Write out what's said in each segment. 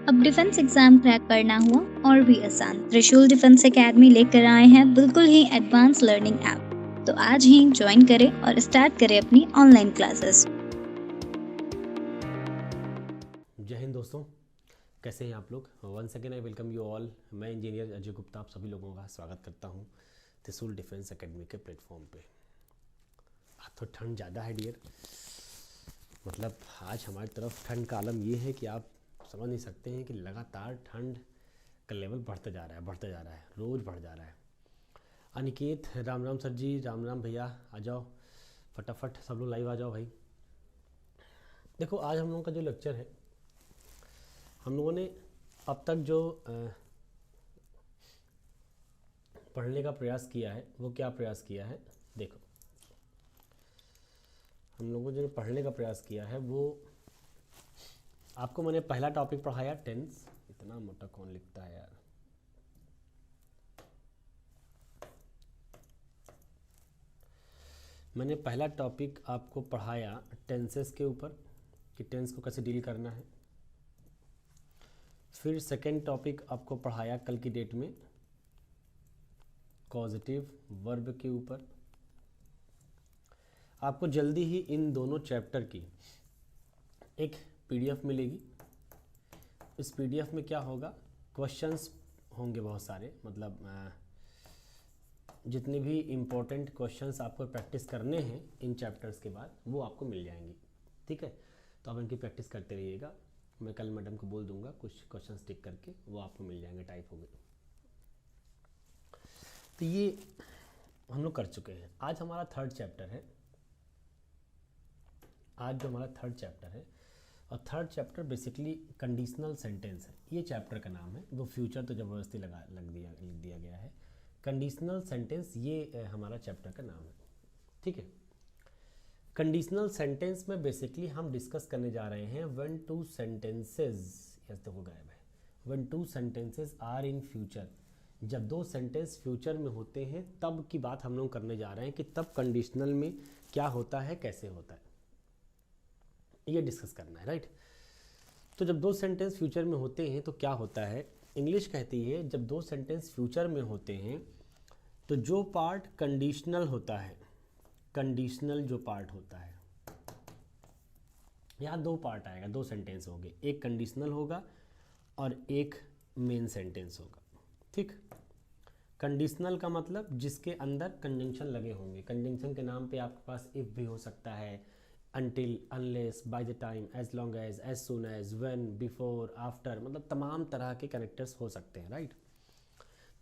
अब defence exam crack करना हुआ और भी आसान। त्रिशूल डिफेंस एकेडमी लेकर आए हैं बिल्कुल ही एडवांस लर्निंग ऐप। तो आज ही ज्वाइन करें और स्टार्ट करें अपनी ऑनलाइन क्लासेस। जय हिंद दोस्तों, कैसे हैं आप लोग। Once again I welcome you all. मैं इंजीनियर अजय गुप्ता आप सभी लोगों का स्वागत करता हूं त्रिशूल डिफेंस एकेडमी के प्लेटफॉर्म पे। आज तो ठंड ज़्यादा है डियर, मतलब आज हमारी तरफ ठंड का आलम ये है कि आप समझ नहीं सकते हैं कि लगातार ठंड का लेवल बढ़ता जा रहा है, रोज़ बढ़ जा रहा है। अनिकेत राम राम सर जी, राम राम भैया, आ जाओ फटाफट सब लोग लाइव आ जाओ भाई। देखो आज हम लोगों का जो लेक्चर है, हम लोगों ने अब तक जो पढ़ने का प्रयास किया है वो क्या प्रयास किया है। देखो हम लोगों ने जो पढ़ने का प्रयास किया है वो आपको मैंने पहला टॉपिक पढ़ाया टेंस। इतना मोटा कौन लिखता है यार। मैंने पहला टॉपिक आपको पढ़ाया टेंसेस के ऊपर कि टेंस को कैसे डील करना है। फिर सेकंड टॉपिक आपको पढ़ाया कल की डेट में कॉजेटिव वर्ब के ऊपर। आपको जल्दी ही इन दोनों चैप्टर की एक पीडीएफ मिलेगी। इस पीडीएफ में क्या होगा, क्वेश्चंस होंगे बहुत सारे, मतलब जितने भी इम्पोर्टेंट क्वेश्चंस आपको प्रैक्टिस करने हैं इन चैप्टर्स के बाद वो आपको मिल जाएंगी। ठीक है, तो आप इनकी प्रैक्टिस करते रहिएगा। मैं कल मैडम को बोल दूंगा कुछ क्वेश्चंस टिक करके वो आपको मिल जाएंगे, टाइप हो गए। तो ये हम लोग कर चुके हैं। आज हमारा थर्ड चैप्टर है। आज जो हमारा थर्ड चैप्टर है, और third chapter basically conditional sentence है। ये चैप्टर का नाम है, वो फ्यूचर तो ज़बरदस्ती लिख दिया गया है। कंडीशनल सेंटेंस ये हमारा चैप्टर का नाम है। ठीक है, कंडीशनल सेंटेंस में बेसिकली हम डिस्कस करने जा रहे हैं व्हेन टू सेंटेंसेस, यस देखो गायब है, when two sentences are in future. जब दो सेंटेंस फ्यूचर में होते हैं तब की बात हम लोग करने जा रहे हैं कि तब कंडीशनल में क्या होता है, कैसे होता है, ये डिस्कस करना है, राइट। तो जब दो सेंटेंस फ्यूचर में होते हैं तो क्या होता है, इंग्लिश कहती है जब दो सेंटेंस फ्यूचर में होते हैं तो जो पार्ट कंडीशनल होता है, कंडीशनल जो पार्ट होता है, यहाँ दो पार्ट आएगा, दो सेंटेंस होंगे, एक कंडीशनल होगा और एक मेन सेंटेंस होगा। ठीक, कंडीशनल का मतलब जिसके अंदर कंजंक्शन लगे होंगे। कंजंक्शन के नाम पे आपके पास इफ भी हो सकता है, until, unless, by the time, as long as soon as, when, before, after, मतलब तमाम तरह के कनेक्टर्स हो सकते हैं, राइट।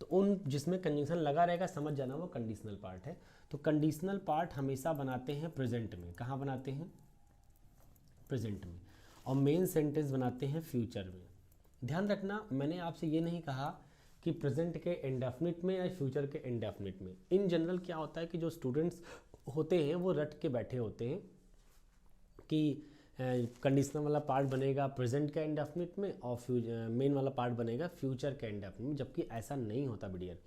तो उन जिसमें कंजंक्शन लगा रहेगा समझ जाना वो कंडीशनल पार्ट है। तो कंडीशनल पार्ट हमेशा बनाते हैं प्रेजेंट में। कहाँ बनाते हैं? प्रेजेंट में। और मेन सेंटेंस बनाते हैं फ्यूचर में। ध्यान रखना, मैंने आपसे ये नहीं कहा कि प्रेजेंट के इंडेफिनिट में या फ्यूचर के इंडेफिनिट में। इन जनरल क्या होता है कि जो स्टूडेंट्स होते हैं वो रट के बैठे होते हैं कि कंडीशनल वाला पार्ट बनेगा प्रेजेंट का इंडेफिनिट में और मेन वाला पार्ट बनेगा फ्यूचर का इंडेफिनिट में, जबकि ऐसा नहीं होता बिडियर।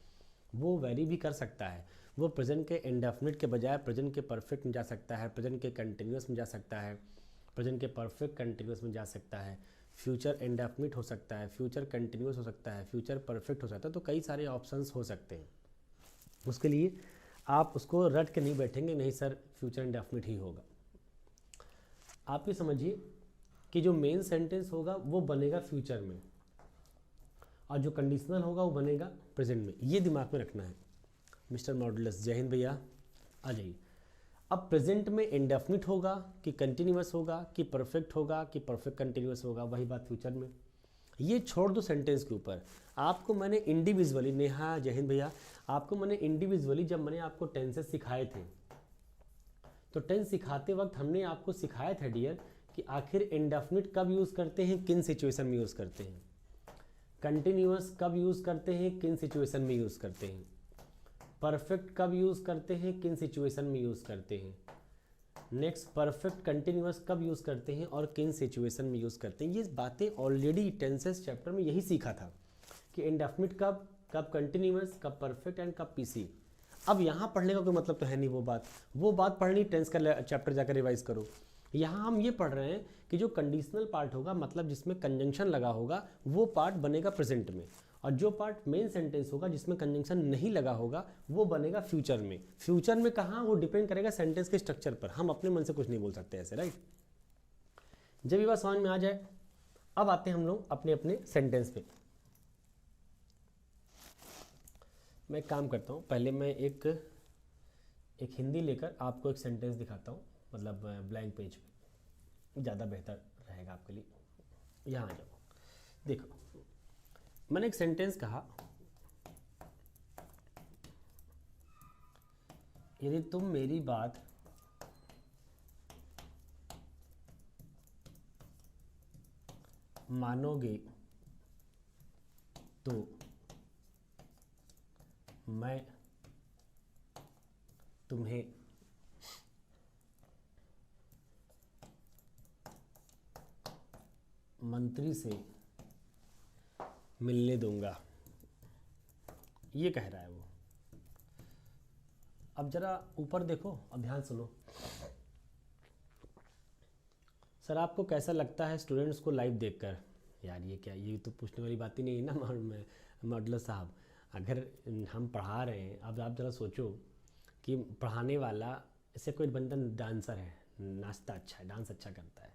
वो वेरी भी कर सकता है, वो प्रेजेंट के इंडेफिनिट के बजाय प्रेजेंट के परफेक्ट में जा सकता है, प्रेजेंट के कंटिन्यूस में जा सकता है, प्रेजेंट के परफेक्ट कंटिन्यूस में जा सकता है, फ्यूचर इंडेफिनिट हो सकता है, फ्यूचर कंटिन्यूस हो सकता है, फ्यूचर परफेक्ट हो सकता है। तो कई सारे ऑप्शंस हो सकते हैं। उसके लिए आप उसको रट के नहीं बैठेंगे नहीं सर फ्यूचर इंडेफिनिट ही होगा। आप ये समझिए कि जो मेन सेंटेंस होगा वो बनेगा फ्यूचर में और जो कंडीशनल होगा वो बनेगा प्रेजेंट में। ये दिमाग में रखना है। मिस्टर मॉडुलस, जय हिंद भैया, आ जाइए। अब प्रेजेंट में इंडेफिनिट होगा कि कंटिन्यूअस होगा कि परफेक्ट होगा कि परफेक्ट कंटिन्यूअस होगा, वही बात फ्यूचर में। ये छोड़ दो सेंटेंस के ऊपर। आपको मैंने इंडिविजुअली, नेहा जय हिंद भैया, आपको मैंने इंडिविजुअली जब मैंने आपको टेंसेस सिखाए थे तो टेंस सिखाते वक्त हमने आपको सिखाया था डियर कि आखिर इंडेफिनिट कब यूज़ करते हैं, किन सिचुएशन में यूज़ करते हैं, कंटिन्यूअस कब यूज़ करते हैं, किन सिचुएशन में यूज़ करते हैं, परफेक्ट कब यूज़ करते हैं, किन सिचुएशन में यूज़ करते हैं, नेक्स्ट परफेक्ट कंटिन्यूअस कब यूज़ करते हैं और किन सिचुएशन में यूज़ करते हैं। ये बातें ऑलरेडी टेंसेस चैप्टर में यही सीखा था कि इंडेफिनिट कब, कब कंटिन्यूअस, कब परफेक्ट एंड कब पीसी। अब यहाँ पढ़ने का कोई मतलब तो है नहीं। वो बात पढ़नी, टेंस का चैप्टर जाकर रिवाइज करो। यहाँ हम ये पढ़ रहे हैं कि जो कंडीशनल पार्ट होगा, मतलब जिसमें कंजंक्शन लगा होगा, वो पार्ट बनेगा प्रेजेंट में, और जो पार्ट मेन सेंटेंस होगा जिसमें कंजंक्शन नहीं लगा होगा वो बनेगा फ्यूचर में। फ्यूचर में कहाँ, वो डिपेंड करेगा सेंटेंस के स्ट्रक्चर पर। हम अपने मन से कुछ नहीं बोल सकते ऐसे, राइट। जब ये बात समझ में आ जाए, अब आते हैं हम लोग अपने अपने सेंटेंस पे। मैं एक काम करता हूँ, पहले मैं एक हिंदी लेकर आपको एक सेंटेंस दिखाता हूँ, मतलब ब्लैंक पेज पे, ज़्यादा बेहतर रहेगा आपके लिए। यहाँ आ जाओ, देखो मैंने एक सेंटेंस कहा, यदि तुम मेरी बात मानोगे तो मैं तुम्हें मंत्री से मिलने दूंगा, ये कह रहा है वो। अब जरा ऊपर देखो और ध्यान सुनो। सर आपको कैसा लगता है स्टूडेंट्स को लाइव देखकर? यार ये क्या, ये तो पूछने वाली बात ही नहीं है ना मॉडलर साहब। अगर हम पढ़ा रहे हैं, अब आप ज़रा सोचो कि पढ़ाने वाला, ऐसे कोई बंदा डांसर है, नाचता अच्छा है, डांस अच्छा करता है,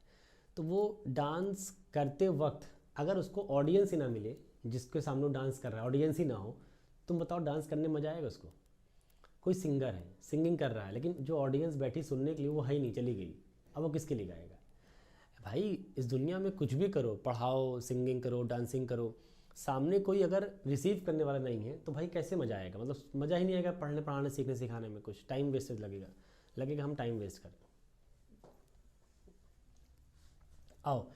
तो वो डांस करते वक्त अगर उसको ऑडियंस ही ना मिले, जिसके सामने डांस कर रहा है ऑडियंस ही ना हो, तुम बताओ डांस करने मजा आएगा उसको? कोई सिंगर है, सिंगिंग कर रहा है, लेकिन जो ऑडियंस बैठी सुनने के लिए वो है ही नहीं, चली गई, अब वो किसके लिए गाएगा? भाई इस दुनिया में कुछ भी करो, पढ़ाओ, सिंगिंग करो, डांसिंग करो, सामने कोई अगर रिसीव करने वाला नहीं है तो भाई कैसे मज़ा आएगा? मतलब मज़ा ही नहीं आएगा पढ़ने पढ़ाने सीखने सिखाने में, कुछ टाइम वेस्टेज लगेगा हम टाइम वेस्ट करें। आओ,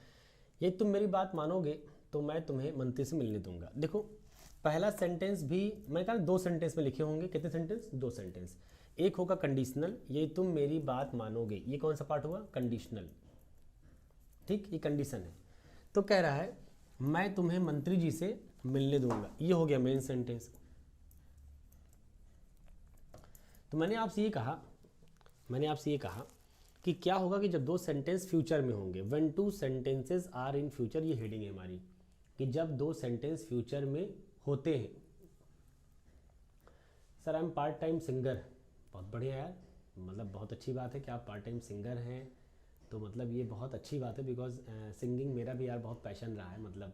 ये तुम मेरी बात मानोगे तो मैं तुम्हें मंत्री से मिलने दूंगा। देखो पहला सेंटेंस भी मैंने कहा 2 सेंटेंस में लिखे होंगे। कितने सेंटेंस? 2 सेंटेंस। एक होगा कंडीशनल, ये तुम मेरी बात मानोगे, ये कौन सा पार्ट हुआ? कंडीशनल, ठीक, ये कंडीशन है। तो कह रहा है मैं तुम्हें मंत्री जी से मिलने दूंगा, ये हो गया मेन सेंटेंस। तो मैंने आपसे ये कहा कि क्या होगा कि जब 2 सेंटेंस फ्यूचर में होंगे, when 2 sentences are in future, ये हेडिंग है हमारी, कि जब 2 सेंटेंस फ्यूचर में होते हैं। Sir I am part time singer, बहुत बढ़िया यार, मतलब बहुत अच्छी बात है कि आप पार्ट टाइम सिंगर हैं, तो मतलब ये बहुत अच्छी बात है, बिकॉज सिंगिंग मेरा भी यार बहुत पैशन रहा है, मतलब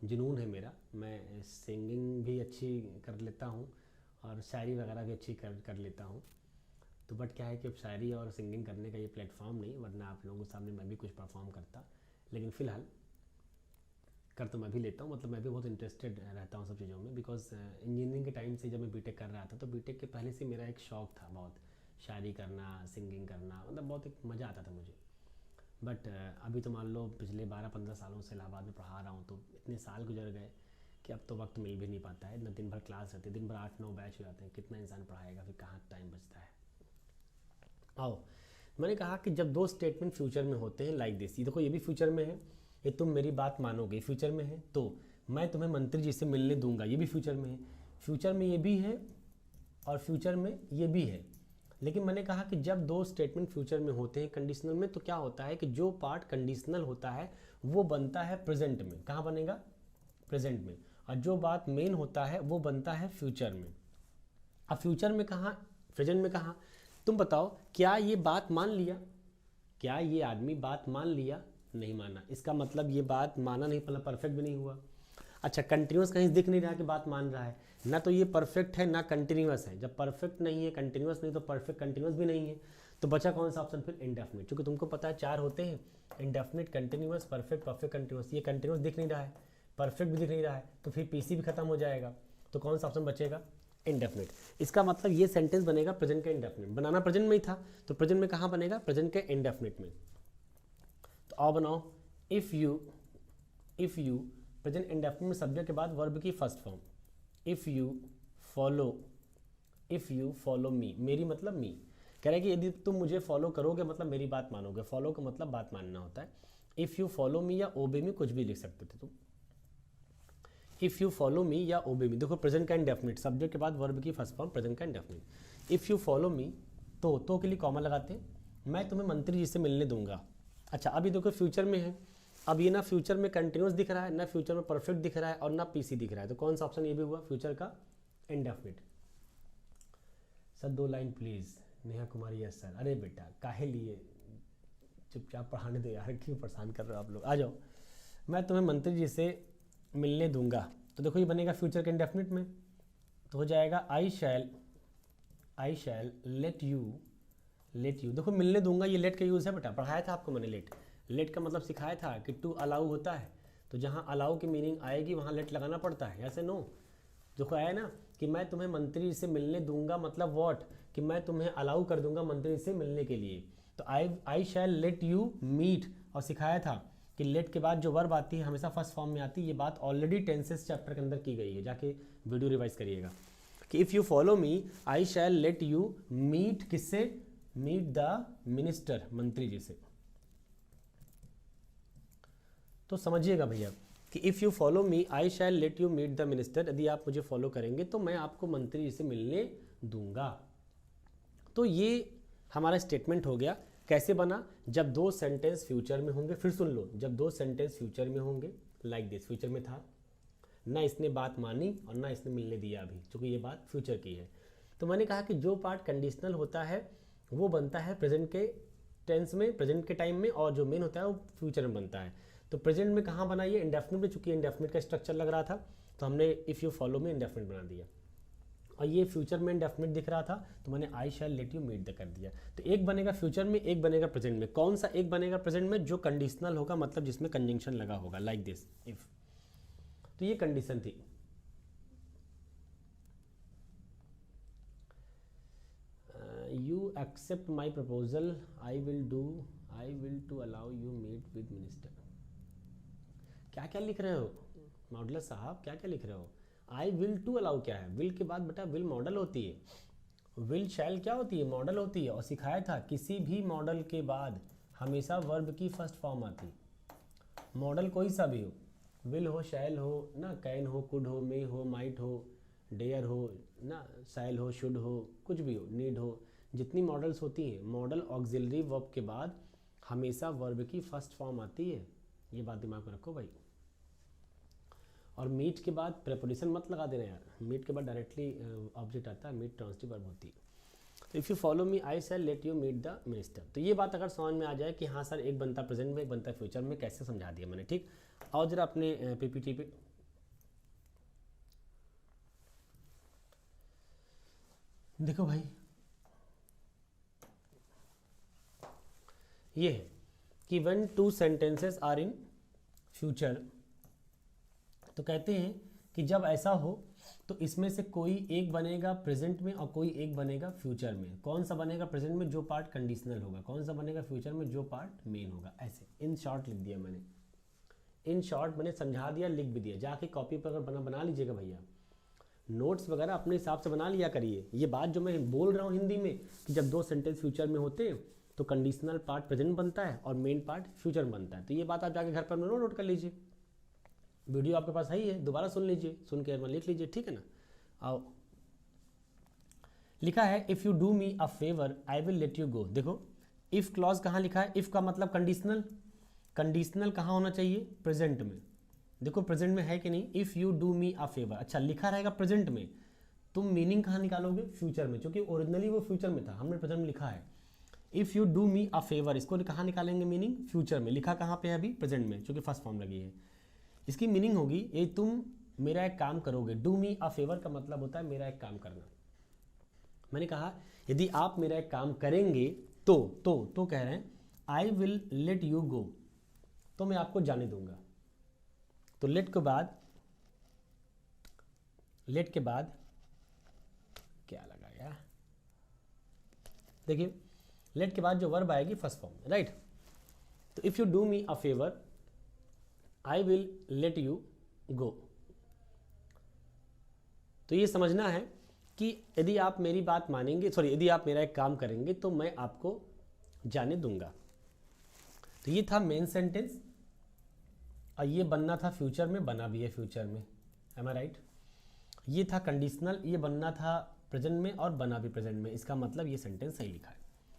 जुनून है मेरा। मैं सिंगिंग भी अच्छी कर लेता हूँ और शायरी वगैरह भी अच्छी कर लेता हूँ। तो बट क्या है कि अब शायरी और सिंगिंग करने का ये प्लेटफॉर्म नहीं, वरना आप लोगों के सामने मैं भी कुछ परफॉर्म करता, लेकिन फ़िलहाल कर तो मैं भी लेता हूँ, मतलब मैं भी बहुत इंटरेस्टेड रहता हूँ सब चीज़ों में, बिकॉज इंजीनियरिंग के टाइम से जब मैं बीटेक कर रहा था, तो बीटेक के पहले से मेरा एक शौक़ था बहुत, शायरी करना, सिंगिंग करना, मतलब बहुत एक मज़ा आता था मुझे। बट अभी तो मान लो पिछले 12-15 सालों से इलाहाबाद में पढ़ा रहा हूँ, तो इतने साल गुजर गए कि अब तो वक्त मिल भी नहीं पाता है ना, दिन भर क्लास रहती है, दिन भर 8-9 बैच हो जाते हैं, कितना इंसान पढ़ाएगा, फिर कहाँ टाइम बचता है। आओ, मैंने कहा कि जब 2 स्टेटमेंट फ्यूचर में होते हैं लाइक दिस, ये देखो ये भी फ्यूचर में है, ये तुम मेरी बात मानोगे फ्यूचर में है, तो मैं तुम्हें मंत्री जी से मिलने दूंगा, ये भी फ्यूचर में है, फ्यूचर में ये भी है और फ्यूचर में ये भी है। लेकिन मैंने कहा कि जब 2 स्टेटमेंट फ्यूचर में होते हैं कंडीशनल में, तो क्या होता है कि जो पार्ट कंडीशनल होता है वो बनता है प्रेजेंट में। कहाँ बनेगा? प्रेजेंट में। और जो बात मेन होता है वो बनता है फ्यूचर में। अब फ्यूचर में कहाँ, प्रेजेंट में कहाँ? तुम बताओ, क्या ये बात मान लिया? क्या ये आदमी बात मान लिया? नहीं माना। इसका मतलब ये बात माना नहीं, मतलब परफेक्ट भी नहीं हुआ। अच्छा, कंटिन्यूस कहीं दिख नहीं रहा कि बात मान रहा है, ना तो ये परफेक्ट है ना कंटिन्यूस है। जब परफेक्ट नहीं है, कंटिन्यूस नहीं, तो परफेक्ट कंटिन्यूस भी नहीं है, तो बचा कौन सा ऑप्शन फिर? इंडेफिनिट। क्योंकि तुमको पता है 4 होते हैं, indefinite, continuous, perfect, perfect continuous. ये कंटिन्यूस दिख नहीं रहा है, परफेक्ट भी दिख नहीं रहा है, तो फिर पीसी भी खत्म हो जाएगा, तो कौन सा ऑप्शन बचेगा? इंडेफिनिट। इसका मतलब ये सेंटेंस बनेगा प्रेजेंट का इंडेफिनिट। बनाना प्रेजेंट में ही था, तो प्रेजेंट में कहाँ बनेगा? प्रेजेंट के इंडेफिनिट में। तो आओ बनाओ, इफ़ यू प्रेजेंट इंडेफिनिट में सब्जेक्ट के बाद वर्ब की first form, if you follow मी, मेरी मतलब मी, कह रहा है कि यदि तुम मुझे फॉलो करोगे मतलब मेरी बात मानोगे। फॉलो का मतलब बात मानना होता है। इफ़ यू फॉलो मी या ओबे मी, कुछ भी लिख सकते थे तुम। इफ़ यू फॉलो मी या ओबे मी, देखो प्रेजेंट का इंडेफिनिट, सब्जेक्ट के बाद वर्ब की फर्स्ट फॉर्म, प्रेजेंट का इंडेफिनिट। इफ़ यू फॉलो मी, तो के लिए कॉमा लगाते हैं, मैं तुम्हें मंत्री जी से मिलने दूंगा। अच्छा अभी देखो फ्यूचर में है, अब ये ना फ्यूचर में कंटिन्यूस दिख रहा है, ना फ्यूचर में परफेक्ट दिख रहा है, और ना पीसी दिख रहा है, तो कौन सा ऑप्शन ये भी हुआ फ्यूचर का indefinite. Sir 2 line please. Neha Kumari yes sir. अरे बेटा काहे लिए, चुपचाप पढ़ाने दो यार, क्यों परेशान कर रहे हो आप लोग। आ जाओ, मैं तुम्हें मंत्री जी से मिलने दूंगा, तो देखो ये बनेगा फ्यूचर के इंडेफिनिट में, तो हो जाएगा आई शैल लेट यू। देखो मिलने दूंगा, ये लेट का यूज़ है बेटा, पढ़ाया था आपको मैंने। लेट का मतलब सिखाया था कि टू अलाउ होता है, तो जहाँ अलाउ की मीनिंग आएगी वहाँ लेट लगाना पड़ता है, ऐसे नो। देखो आया ना कि मैं तुम्हें मंत्री से मिलने दूंगा, मतलब व्हाट, कि मैं तुम्हें अलाउ कर दूंगा मंत्री से मिलने के लिए। तो आई शैल लेट यू मीट, और सिखाया था कि लेट के बाद जो वर्ब आती है हमेशा फर्स्ट फॉर्म में आती है। ये बात ऑलरेडी टेंसेस चैप्टर के अंदर की गई है, जाके वीडियो रिवाइज करिएगा कि if you follow me I shall let you meet, किससे, मीट द मिनिस्टर, मंत्री जी से। तो समझिएगा भैया कि if you follow me I shall let you meet the minister, यदि आप मुझे फॉलो करेंगे तो मैं आपको मंत्री जी से मिलने दूंगा। तो ये हमारा स्टेटमेंट हो गया। कैसे बना, जब 2 सेंटेंस फ्यूचर में होंगे, फिर सुन लो, जब 2 सेंटेंस फ्यूचर में होंगे, लाइक दिस, फ्यूचर में था ना, इसने बात मानी और ना इसने मिलने दिया अभी, क्योंकि ये बात फ्यूचर की है। तो मैंने कहा कि जो पार्ट कंडीशनल होता है वो बनता है प्रेजेंट के टेंस में, प्रेजेंट के टाइम में, और जो मेन होता है वो फ्यूचर में बनता है। तो प्रेजेंट में कहाँ बना, ये इंडेफिनिट में, चूंकि इंडेफिनिट का स्ट्रक्चर लग रहा था तो हमने इफ़ यू फॉलो में इंडेफिनिट बना दिया, और ये फ्यूचर में इंडेफिनिट दिख रहा था तो मैंने आई shall let you meet the कर दिया। तो एक बनेगा फ्यूचर में, एक बनेगा प्रेजेंट में। कौन सा एक बनेगा प्रेजेंट में, जो कंडीशनल होगा, मतलब जिसमें कंजंक्शन लगा होगा, लाइक दिस इफ। तो ये कंडीशन थी। You accept my proposal, I will to allow you meet with minister. क्या क्या लिख रहे हो मॉडलर साहब, क्या क्या लिख रहे हो। आई विल टू अलाउ क्या है, विल के बाद बेटा विल मॉडल होती है, विल शैल क्या होती है, मॉडल होती है। और सिखाया था किसी भी मॉडल के बाद हमेशा वर्ब की फर्स्ट फॉर्म आती, मॉडल कोई सा भी हो, विल हो, शैल हो ना, कैन हो, कुड हो, मे हो, माइट हो, डेयर हो ना, शैल हो, शुड हो, कुछ भी हो, नीड हो, जितनी मॉडल्स होती हैं, मॉडल ऑक्सिलरी वर्ब के बाद हमेशा वर्ब की फर्स्ट फॉर्म आती है, ये बात दिमाग में रखो भाई। और मीट के बाद प्रेपोजिशन मत लगा देना यार, मीट के बाद डायरेक्टली ऑब्जेक्ट आता है, मीट ट्रांसिटिव वर्ब होती है। तो if you follow me I shall let you meet the minister. तो ये बात अगर समझ में आ जाए कि हाँ सर एक बनता प्रेजेंट में, एक बनता फ्यूचर में, कैसे समझा दिया मैंने, ठीक। और जरा अपने पीपीटी पे देखो भाई, ये है कि when 2 sentences are in future, तो कहते हैं कि जब ऐसा हो तो इसमें से कोई एक बनेगा प्रेजेंट में और कोई एक बनेगा फ्यूचर में। कौन सा बनेगा प्रेजेंट में, जो पार्ट कंडीशनल होगा, कौन सा बनेगा फ्यूचर में, जो पार्ट मेन होगा। ऐसे इन शॉर्ट लिख दिया मैंने, इन शॉर्ट मैंने समझा दिया, लिख भी दिया। जाके कॉपी पर अगर बना लीजिएगा भैया, नोट्स वगैरह अपने हिसाब से बना लिया करिए। ये बात जो मैं बोल रहा हूँ हिंदी में कि जब 2 सेंटेंस फ्यूचर में होते हैं तो कंडीशनल पार्ट प्रेजेंट बनता है और मेन पार्ट फ्यूचर में बनता है। तो ये बात आप जाके घर पर नोट कर लीजिए, वीडियो आपके पास है ही है, दोबारा सुन लीजिए, सुन के लिख लीजिए, ठीक है ना। आओ, लिखा है if you do me a favour I will let you गो। देखो इफ़ क्लॉज कहाँ लिखा है, इफ़ का मतलब कंडीशनल, कंडीशनल कहाँ होना चाहिए, प्रेजेंट में। देखो प्रेजेंट में है कि नहीं, if you do me a favour, अच्छा लिखा रहेगा प्रेजेंट में, तुम मीनिंग कहाँ निकालोगे, फ्यूचर में, क्योंकि ओरिजिनली वो फ्यूचर में था, हमने प्रेजेंट में लिखा है। If you do me a favour, इसको कहाँ निकालेंगे मीनिंग, फ्यूचर में। लिखा कहाँ पे है अभी, प्रेजेंट में, क्योंकि फर्स्ट फॉर्म लगी है। इसकी मीनिंग होगी ये तुम मेरा एक काम करोगे। डू मी अ फेवर का मतलब होता है मेरा एक काम करना। मैंने कहा यदि आप मेरा एक काम करेंगे तो कह रहे हैं आई विल लेट यू गो, तो मैं आपको जाने दूंगा। तो लेट के बाद क्या लगा यार, देखिए लेट के बाद जो वर्ब आएगी फर्स्ट फॉर्म में, राइट। तो if you do me a favour I will let you go. तो ये समझना है कि यदि आप मेरी बात मानेंगे, यदि आप मेरा एक काम करेंगे तो मैं आपको जाने दूंगा। तो ये था मेन सेंटेंस, और ये बनना था फ्यूचर में, बना भी है फ्यूचर में, एम आई राइट। ये था कंडीशनल, ये बनना था प्रेजेंट में और बना भी प्रेजेंट में। इसका मतलब ये सेंटेंस सही लिखा है,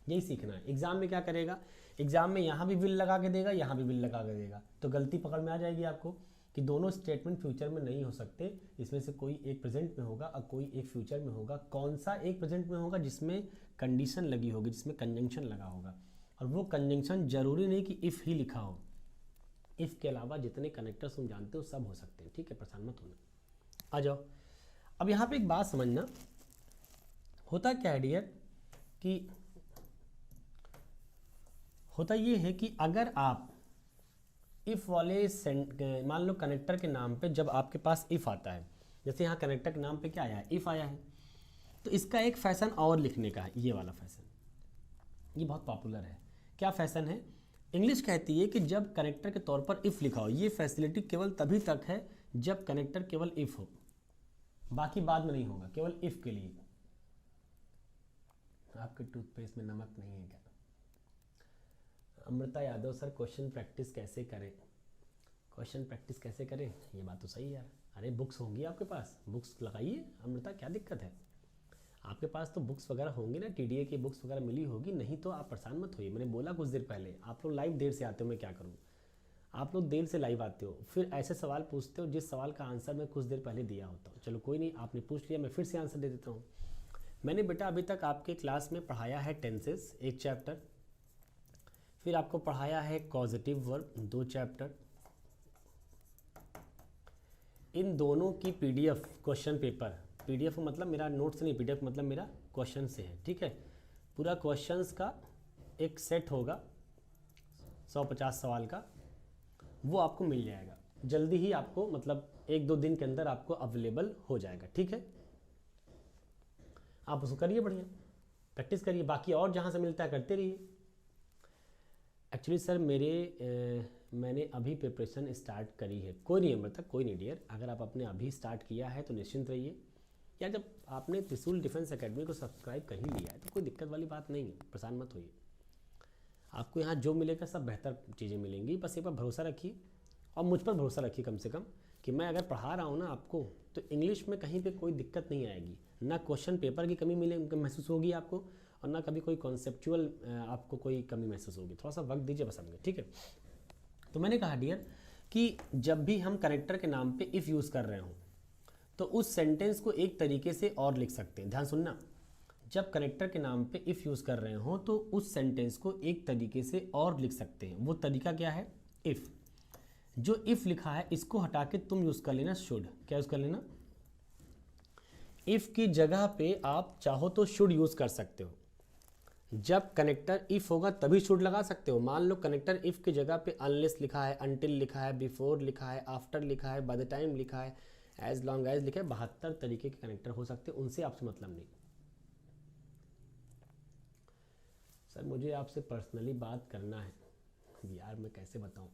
यही सीखना है। एग्जाम में क्या करेगा, एग्जाम में यहाँ भी विल लगा के देगा, यहाँ भी विल लगा के देगा, तो गलती पकड़ में आ जाएगी आपको कि दोनों स्टेटमेंट फ्यूचर में नहीं हो सकते, इसमें से कोई एक प्रेजेंट में होगा और कोई एक फ्यूचर में होगा। कौन सा एक प्रेजेंट में होगा? जिसमें कंडीशन लगी होगी, जिसमें कंजंक्शन लगा होगा, और वो कंजंक्शन जरूरी नहीं कि इफ़ ही लिखा हो, इफ़ के अलावा जितने कनेक्टर्स तुम जानते हो सब हो सकते हैं, ठीक है, परेशान मत होना। आ जाओ, अब यहाँ पे एक बात समझना, होता क्या है डियर कि होता ये है कि अगर आप इफ़ वाले मान लो कनेक्टर के नाम पे जब आपके पास इफ़ आता है, जैसे यहाँ कनेक्टर के नाम पे क्या आया है? इफ़ आया है, तो इसका एक फैशन और लिखने का है, ये वाला फैशन, ये बहुत पॉपुलर है। क्या फैशन है? इंग्लिश कहती है कि जब कनेक्टर के तौर पर इफ़ लिखा हो, ये फैसिलिटी केवल तभी तक है जब कनेक्टर केवल इफ़ हो, बाकी बाद में नहीं होगा, केवल इफ़ के लिए। आपके टूथपेस्ट में नमक नहीं है क्या? Amrita Yadav sir, question practice कैसे करें? क्वेश्चन प्रैक्टिस कैसे करें? ये बात तो सही है यार। अरे बुक्स होंगी आपके पास, बुक्स लगाइए अमृता, क्या दिक्कत है? आपके पास तो बुक्स वगैरह होंगी ना, टीडीए की बुक्स वगैरह मिली होगी, नहीं तो आप परेशान मत होइए। मैंने बोला कुछ देर पहले, आप लोग लाइव देर से आते हो, मैं क्या करूँ? आप लोग देर से लाइव आते हो, फिर ऐसे सवाल पूछते हो जिस सवाल का आंसर मैं कुछ देर पहले दिया होता हूँ। चलो कोई नहीं, आपने पूछ लिया, मैं फिर से आंसर दे देता हूँ। मैंने बेटा अभी तक आपके क्लास में पढ़ाया है टेंसेस, एक चैप्टर, फिर आपको पढ़ाया है कॉजेटिव वर्ब, 2 चैप्टर। इन दोनों की पीडीएफ क्वेश्चन पेपर, पीडीएफ मतलब मेरा नोट्स नहीं, पीडीएफ मतलब मेरा क्वेश्चन से है, ठीक है। पूरा क्वेश्चंस का एक सेट होगा 150 सवाल का, वो आपको मिल जाएगा जल्दी ही, आपको मतलब 1-2 दिन के अंदर आपको अवेलेबल हो जाएगा, ठीक है। आप उसको करिए, बढ़िया प्रैक्टिस करिए, बाकी और जहाँ से मिलता है करते रहिए। एक्चुअली सर मैंने अभी प्रिपरेशन स्टार्ट करी है। कोई नहीं मतलब, कोई नहीं डियर, अगर आप अपने अभी स्टार्ट किया है तो निश्चिंत रहिए, या जब आपने त्रिशूल डिफेंस एकेडमी को सब्सक्राइब कर ही लिया है तो कोई दिक्कत वाली बात नहीं है, परेशान मत होइए। आपको यहाँ जो मिलेगा सब बेहतर चीज़ें मिलेंगी, बस एक बार भरोसा रखिए और मुझ पर भरोसा रखिए कम से कम, कि मैं अगर पढ़ा रहा हूँ ना आपको, तो इंग्लिश में कहीं पे कोई दिक्कत नहीं आएगी, ना क्वेश्चन पेपर की कमी महसूस होगी आपको, और ना कभी कोई कॉन्सेप्चुअल आपको कोई कमी महसूस होगी। थोड़ा सा वक्त दीजिए बस हमने, ठीक है। तो मैंने कहा डियर कि जब भी हम कनेक्टर के नाम पे इफ़ यूज़ कर रहे हों तो उस सेंटेंस को एक तरीके से और लिख सकते हैं। ध्यान सुनना, जब कनेक्टर के नाम पे इफ़ यूज़ कर रहे हो तो उस सेंटेंस को एक तरीके से और लिख सकते हैं। वो तरीका क्या है? इफ़, जो इफ़ लिखा है इसको हटा के तुम यूज़ कर लेना शुड। क्या यूज़ कर लेना? इफ़ की जगह पे आप चाहो तो शुड यूज़ कर सकते हो। जब कनेक्टर इफ़ होगा तभी शुड लगा सकते हो। मान लो कनेक्टर इफ़ की जगह पे अनलेस लिखा है, अनटिल लिखा है, बिफोर लिखा है, आफ्टर लिखा है, बाय द टाइम लिखा है, एज लॉन्ग एज लिखा है, 72 तरीके के कनेक्टर हो सकते हैं, उनसे आपसे मतलब नहीं। सर मुझे आपसे पर्सनली बात करना है। यार मैं कैसे बताऊँ,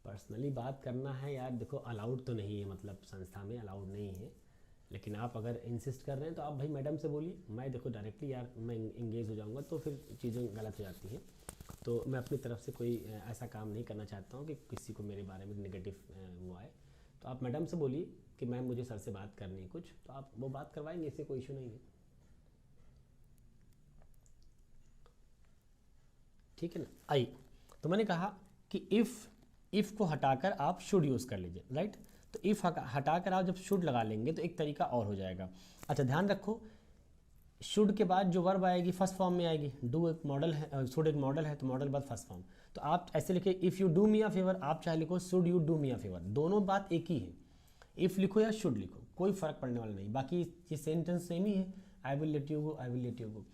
पर्सनली बात करना है यार, देखो अलाउड तो नहीं है, मतलब संस्था में अलाउड नहीं है, लेकिन आप अगर इंसिस्ट कर रहे हैं तो आप भाई मैडम से बोलिए। मैं देखो डायरेक्टली यार मैं इंगेज हो जाऊंगा तो फिर चीज़ें गलत हो जाती हैं, तो मैं अपनी तरफ से कोई ऐसा काम नहीं करना चाहता हूँ कि किसी को मेरे बारे में नेगेटिव वो आए। तो आप मैडम से बोलिए कि मैम मुझे सर से बात करनी है कुछ, तो आप वो बात करवाएंगे, इससे कोई इशू नहीं है, ठीक है ना। आई तो मैंने कहा कि इफ़ को हटाकर आप शुड यूज़ कर लीजिए, राइट। तो इफ़ हटाकर आप जब शुड लगा लेंगे तो एक तरीका और हो जाएगा। अच्छा ध्यान रखो, शुड के बाद जो वर्ब आएगी फर्स्ट फॉर्म में आएगी। डू एक मॉडल है, शुड एक मॉडल है, तो मॉडल बाद फर्स्ट फॉर्म। तो आप ऐसे लिखे if you do me a favour, आप चाहे लिखो should you do me a favour, दोनों बात एक ही है। इफ़ लिखो या शुड लिखो, कोई फ़र्क पड़ने वाला नहीं, बाकी ये सेंटेंस सेम ही है। आई will let you go, I will let you गो।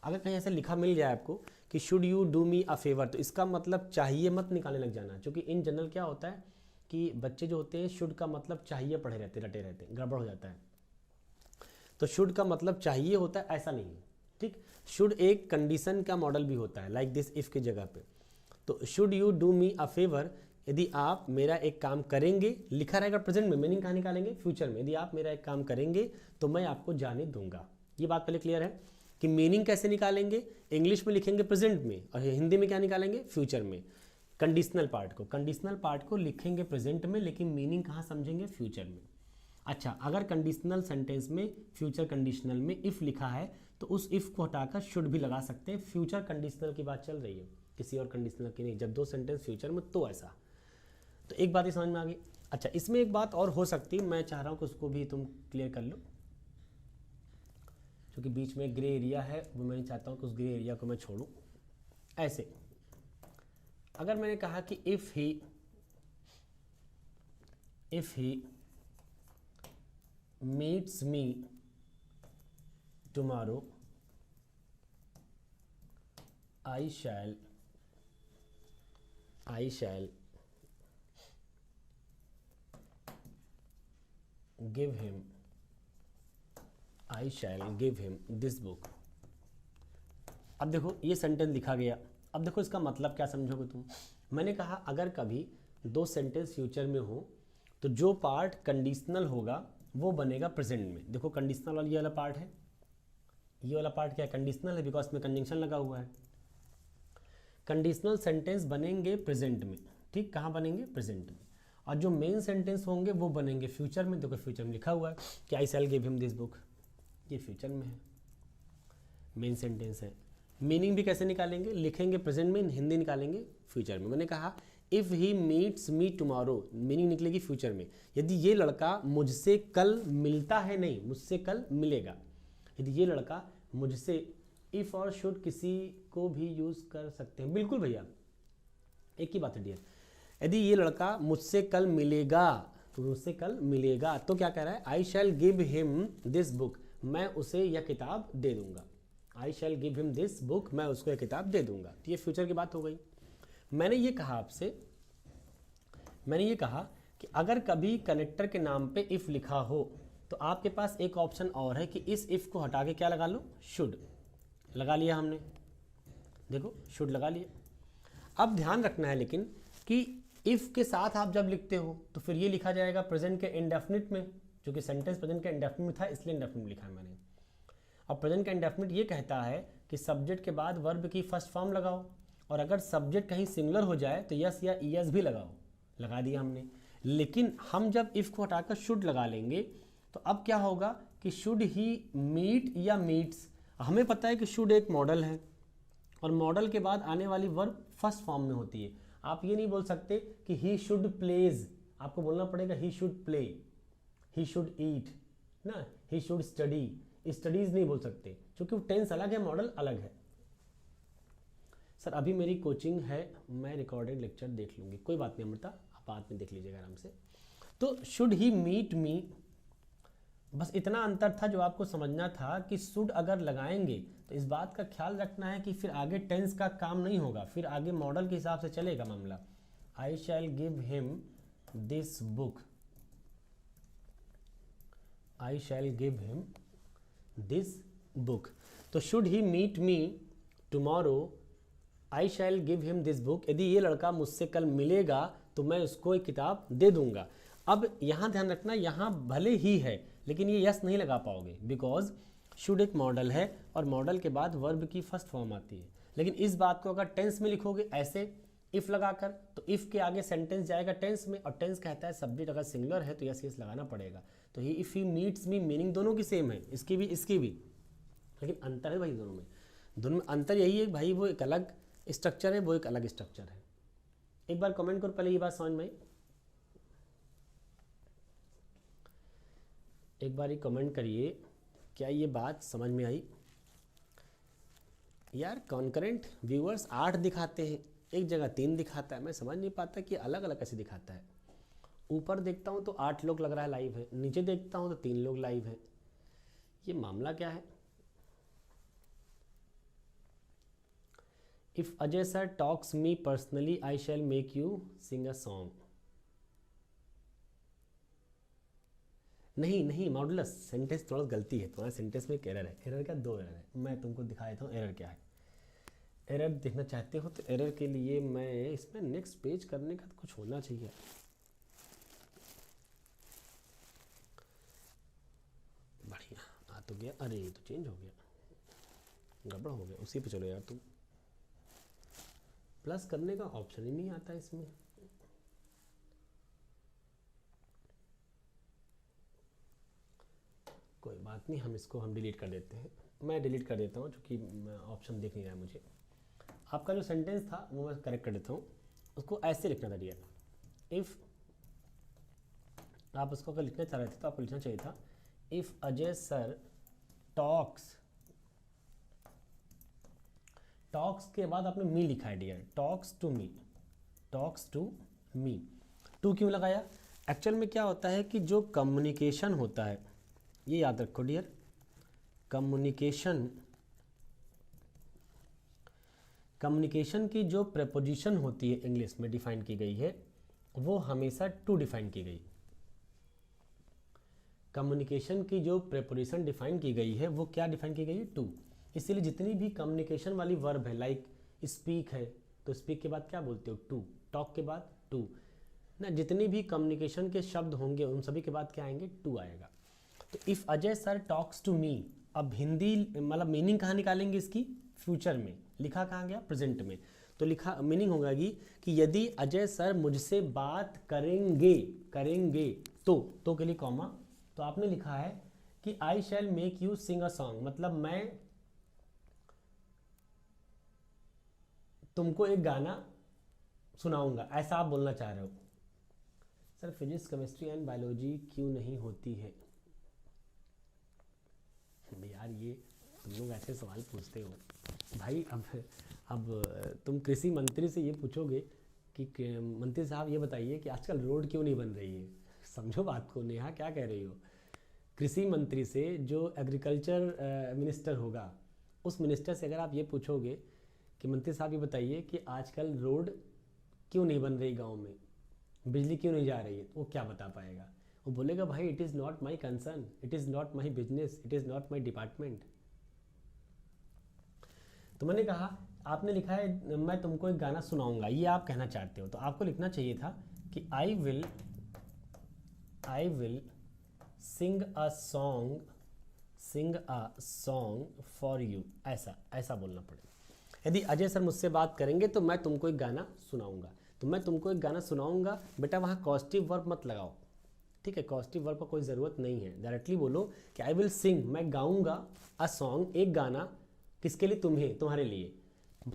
अगर कहीं ऐसे लिखा मिल जाए आपको कि should you do me a favour, तो इसका मतलब चाहिए मत निकालने लग जाना, क्योंकि इन जनरल क्या होता है कि बच्चे जो होते हैं शुड का मतलब चाहिए पढ़े रहते, रटे रहते, गड़बड़ हो जाता है। तो शुड का मतलब चाहिए होता है, ऐसा नहीं है, ठीक। शुड एक कंडीशन का मॉडल भी होता है, लाइक दिस इफ़ की जगह पे। तो should you do me a favour, यदि आप मेरा एक काम करेंगे, लिखा रहेगा प्रेजेंट में, मीनिंग कहाँ निकालेंगे? फ्यूचर में। यदि आप मेरा एक काम करेंगे तो मैं आपको जाने दूंगा। ये बात पहले क्लियर है कि मीनिंग कैसे निकालेंगे? इंग्लिश में लिखेंगे प्रेजेंट में, और हिंदी में क्या निकालेंगे? फ्यूचर में। कंडीशनल पार्ट को लिखेंगे प्रेजेंट में, लेकिन मीनिंग कहाँ समझेंगे? फ्यूचर में। अच्छा, अगर कंडीशनल सेंटेंस में फ्यूचर कंडीशनल में इफ़ लिखा है तो उस इफ़ को हटाकर शुड भी लगा सकते हैं, फ्यूचर कंडीशनल की बात चल रही है। किसी और कंडीशनल की नहीं, जब दो सेंटेंस फ्यूचर में तो ऐसा। तो एक बात ही समझ में आ गई। अच्छा, इसमें एक बात और हो सकती है, मैं चाह रहा हूँ कि उसको भी तुम क्लियर कर लो, क्योंकि बीच में ग्रे एरिया है, वो मैं नहीं चाहता हूँ कि उस ग्रे एरिया को मैं छोड़ूं। ऐसे अगर मैंने कहा कि if he meets me tomorrow, I shall give him this book। अब देखो ये सेंटेंस लिखा गया, अब देखो इसका मतलब क्या समझोगे तुम। मैंने कहा अगर कभी दो सेंटेंस फ्यूचर में हो तो जो पार्ट कंडीशनल होगा वो बनेगा प्रेजेंट में। देखो कंडीशनल वाला ये वाला पार्ट है, ये वाला पार्ट क्या है, कंडीशनल है, बिकॉज में कंजंक्शन लगा हुआ है। कंडीशनल सेंटेंस बनेंगे प्रेजेंट में, ठीक, कहाँ बनेंगे, प्रेजेंट में। और जो मेन सेंटेंस होंगे वो बनेंगे फ्यूचर में। देखो फ्यूचर में लिखा हुआ है कि I shall give him this book, ये फ्यूचर में है, मेन सेंटेंस है। मीनिंग भी कैसे निकालेंगे, लिखेंगे प्रेजेंट में, हिंदी निकालेंगे फ्यूचर में। मैंने कहा if he meets me tomorrow, meaning निकलेगी फ्यूचर में। यदि ये लड़का मुझसे कल मिलता है, नहीं मुझसे कल मिलेगा। यदि ये लड़का मुझसे, इफ़ और शुड किसी को भी यूज़ कर सकते हैं, बिल्कुल भैया एक ही बात है डियर। यदि ये लड़का मुझसे कल मिलेगा, तो मुझसे कल मिलेगा तो क्या कह रहा है, I shall give him this book, मैं उसे यह किताब दे दूंगा। I shall give him this book, मैं उसको यह किताब दे दूंगा। तो ये फ्यूचर की बात हो गई। मैंने ये कहा आपसे, मैंने ये कहा कि अगर कभी कनेक्टर के नाम पे इफ़ लिखा हो तो आपके पास एक ऑप्शन और है कि इस इफ़ को हटा के क्या लगा लो, शुड लगा लिया हमने। देखो शुड लगा लिया। अब ध्यान रखना है लेकिन कि इफ़ के साथ आप जब लिखते हो तो फिर ये लिखा जाएगा प्रेजेंट के इंडेफिनिट में, जो कि सेंटेंस प्रेजेंट के इंडेफिनिट में था इसलिए इंडेफिनिट लिखा है मैंने। अब प्रेजेंट का इंडेफिनिट ये कहता है कि सब्जेक्ट के बाद वर्ब की फर्स्ट फॉर्म लगाओ, और अगर सब्जेक्ट कहीं सिंगुलर हो जाए तो यस या ईएस भी लगाओ, लगा दिया हमने। लेकिन हम जब इफ़ को हटाकर शुड लगा लेंगे तो अब क्या होगा कि शुड ही मीट या मीट्स। हमें पता है कि शुड एक मॉडल है और मॉडल के बाद आने वाली वर्ब फर्स्ट फॉर्म में होती है। आप ये नहीं बोल सकते कि ही शुड प्लेज, आपको बोलना पड़ेगा he should play, he should eat ना, ही शुड स्टडी, स्टडीज नहीं बोल सकते क्योंकि वो टेंस अलग है, मॉडल अलग है। सर अभी मेरी कोचिंग है, मैं रिकॉर्डेड लेक्चर देख लूँगी, कोई बात नहीं अमृता, आप बाद में देख लीजिएगा आराम से। तो शुड ही मीट मी, बस इतना अंतर था जो आपको समझना था कि शुड अगर लगाएंगे तो इस बात का ख्याल रखना है कि फिर आगे टेंस का काम नहीं होगा, फिर आगे मॉडल के हिसाब से चलेगा मामला। I shall give him this book, I shall give him this book. तो should he meet me tomorrow, I shall give him this book, यदि ये लड़का मुझसे कल मिलेगा तो मैं उसको एक किताब दे दूंगा। अब यहाँ ध्यान रखना, यहाँ भले ही है लेकिन ये यस नहीं लगा पाओगे, बिकॉज शुड एक मॉडल है और मॉडल के बाद वर्ब की फर्स्ट फॉर्म आती है। लेकिन इस बात को अगर टेंस में लिखोगे ऐसे इफ़ लगाकर, तो इफ़ के आगे सेंटेंस जाएगा टेंस में, और टेंस कहता है सब्जेक्ट अगर सिंगुलर है तो यस यस लगाना पड़ेगा। तो he if he meets me, meaning दोनों की सेम है, इसकी भी इसकी भी, लेकिन अंतर है भाई दोनों में अंतर यही है भाई, वो एक अलग स्ट्रक्चर है, वो एक अलग स्ट्रक्चर है। एक बार कमेंट करो पहले ये बात समझ में आई, एक बार ही कमेंट करिए क्या ये बात समझ में आई। यार कॉन्करेंट व्यूअर्स 8 दिखाते हैं, एक जगह 3 दिखाता है, मैं समझ नहीं पाता कि अलग अलग कैसे दिखाता है। ऊपर देखता हूँ तो 8 लोग लग रहा है लाइव है, नीचे देखता हूँ तो 3 लोग लाइव है, ये मामला क्या है। If Ajay sir talks me personally I shall make you sing a song. नहीं मॉडुलस सेंटेंस थोड़ा गलती है, तुम्हारे सेंटेंस में एक एरर है। एरर क्या, 2 एरर है, मैं तुमको दिखा देता हूँ एरर क्या है। एरर देखना चाहते हो तो एरर के लिए मैं इसमें नेक्स्ट पेज करने का कुछ होना चाहिए। बढ़िया आ तो गया, अरे ये तो चेंज हो गया, गड़बड़ हो गया, उसी पे चलो यार तुम। प्लस करने का ऑप्शन ही नहीं आता इसमें। कोई बात नहीं, हम इसको डिलीट कर देते हैं, मैं डिलीट कर देता हूँ क्योंकि ऑप्शन दिख नहीं रहा है मुझे। आपका जो सेंटेंस था वो मैं करेक्ट कर देता हूँ, उसको ऐसे लिखना था डियर। इफ़ आप उसको अगर लिखना चाह रहे थे तो आपको लिखना चाहिए था इफ़ अजय सर टॉक्स के बाद आपने मी लिखा है dear, talks to me. To क्यों लगाया? एक्चुअल में क्या होता है कि जो कम्युनिकेशन होता है, ये याद रखो डियर, कम्युनिकेशन की जो प्रेपोजिशन होती है इंग्लिश में डिफाइन की गई है वो हमेशा टू डिफाइन की गई। कम्युनिकेशन की जो प्रेपोजिशन डिफाइन की गई है वो क्या डिफाइन की गई है? टू। इसीलिए जितनी भी कम्युनिकेशन वाली वर्ब है, लाइक स्पीक है तो स्पीक के बाद क्या बोलते हो? टू। टॉक के बाद टू ना, जितनी भी कम्युनिकेशन के शब्द होंगे उन सभी के बाद क्या आएंगे? टू आएगा। तो if Ajay sir talks to me, अब हिंदी मतलब मीनिंग कहाँ निकालेंगे इसकी? फ्यूचर में। लिखा कहाँ गया? प्रेजेंट में। तो लिखा मीनिंग होगा कि यदि अजय सर मुझसे बात करेंगे तो के लिए कॉमा, तो आपने लिखा है कि I shall make you sing a song, मतलब मैं तुमको एक गाना सुनाऊंगा, ऐसा आप बोलना चाह रहे हो। Sir physics chemistry and biology क्यों नहीं होती है? यार ये तुम लोग ऐसे सवाल पूछते हो भाई। अब तुम कृषि मंत्री से ये पूछोगे कि मंत्री साहब ये बताइए कि आजकल रोड क्यों नहीं बन रही है। समझो बात को, नेहा क्या कह रही हो। कृषि मंत्री से, जो एग्रीकल्चर मिनिस्टर होगा, उस मिनिस्टर से अगर आप ये पूछोगे कि मंत्री साहब ये बताइए कि आजकल रोड क्यों नहीं बन रही गांव में, बिजली क्यों नहीं जा रही है, तो वो क्या बता पाएगा? वो बोलेगा भाई it is not my concern, it is not my business, it is not my department. तो मैंने कहा, आपने लिखा है मैं तुमको एक गाना सुनाऊंगा, ये आप कहना चाहते हो, तो आपको लिखना चाहिए था कि I will sing a song for you, ऐसा बोलना पड़ेगा। यदि अजय सर मुझसे बात करेंगे तो मैं तुमको एक गाना सुनाऊंगा, तो मैं तुमको एक गाना सुनाऊंगा, बेटा वहाँ कॉस्टिव वर्ब मत लगाओ, ठीक है? कॉस्टिव वर्ब का कोई ज़रूरत नहीं है। डायरेक्टली बोलो कि आई विल सिंग, मैं गाऊंगा, अ सॉन्ग, एक गाना, किसके लिए? तुम्हारे लिए।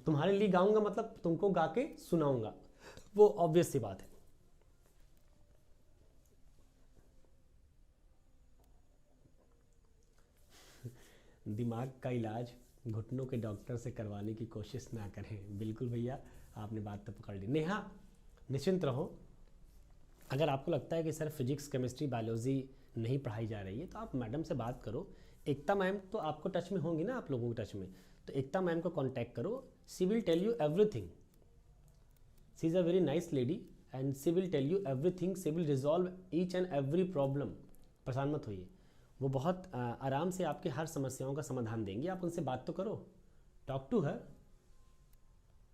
तुम्हारे लिए गाऊंगा मतलब तुमको गा के सुनाऊंगा, वो ऑब्वियस सी बात है। दिमाग का इलाज घुटनों के डॉक्टर से करवाने की कोशिश ना करें। बिल्कुल भैया, आपने बात तो पकड़ ली। नेहा निश्चिंत रहो, अगर आपको लगता है कि सर फिजिक्स केमिस्ट्री बायोलॉजी नहीं पढ़ाई जा रही है तो आप मैडम से बात करो। एकता मैम तो आपको टच में होंगी ना, आप लोगों के टच में, तो एकता मैम को कांटेक्ट करो, she will tell you everything. She is a very nice lady and she will tell you everything, she will resolve each and every problem. परेशान मत होइए, वो बहुत आराम से आपके हर समस्याओं का समाधान देंगी। आप उनसे बात तो करो, talk to her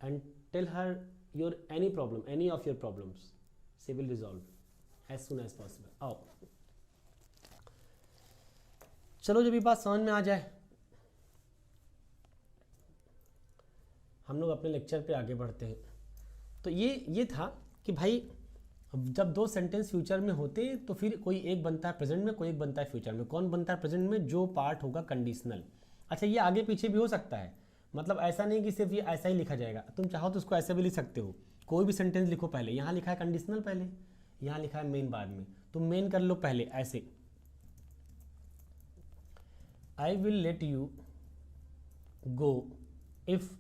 and tell her your any problem, any of your problems, she will resolve as soon as possible. आओ चलो, जब ये बात समझ में आ जाए हम लोग अपने लेक्चर पे आगे बढ़ते हैं। तो ये था कि भाई जब दो सेंटेंस फ्यूचर में होते तो फिर कोई एक बनता है प्रेजेंट में, कोई एक बनता है फ्यूचर में। कौन बनता है प्रेजेंट में? जो पार्ट होगा कंडीशनल। अच्छा, ये आगे पीछे भी हो सकता है, मतलब ऐसा नहीं कि सिर्फ ये ऐसा ही लिखा जाएगा। तुम चाहो तो उसको ऐसे भी लिख सकते हो, कोई भी सेंटेंस लिखो, पहले यहाँ लिखा है कंडीशनल, पहले यहाँ लिखा है मेन बाद में, तुम मेन कर लो पहले ऐसे, आई will let you go if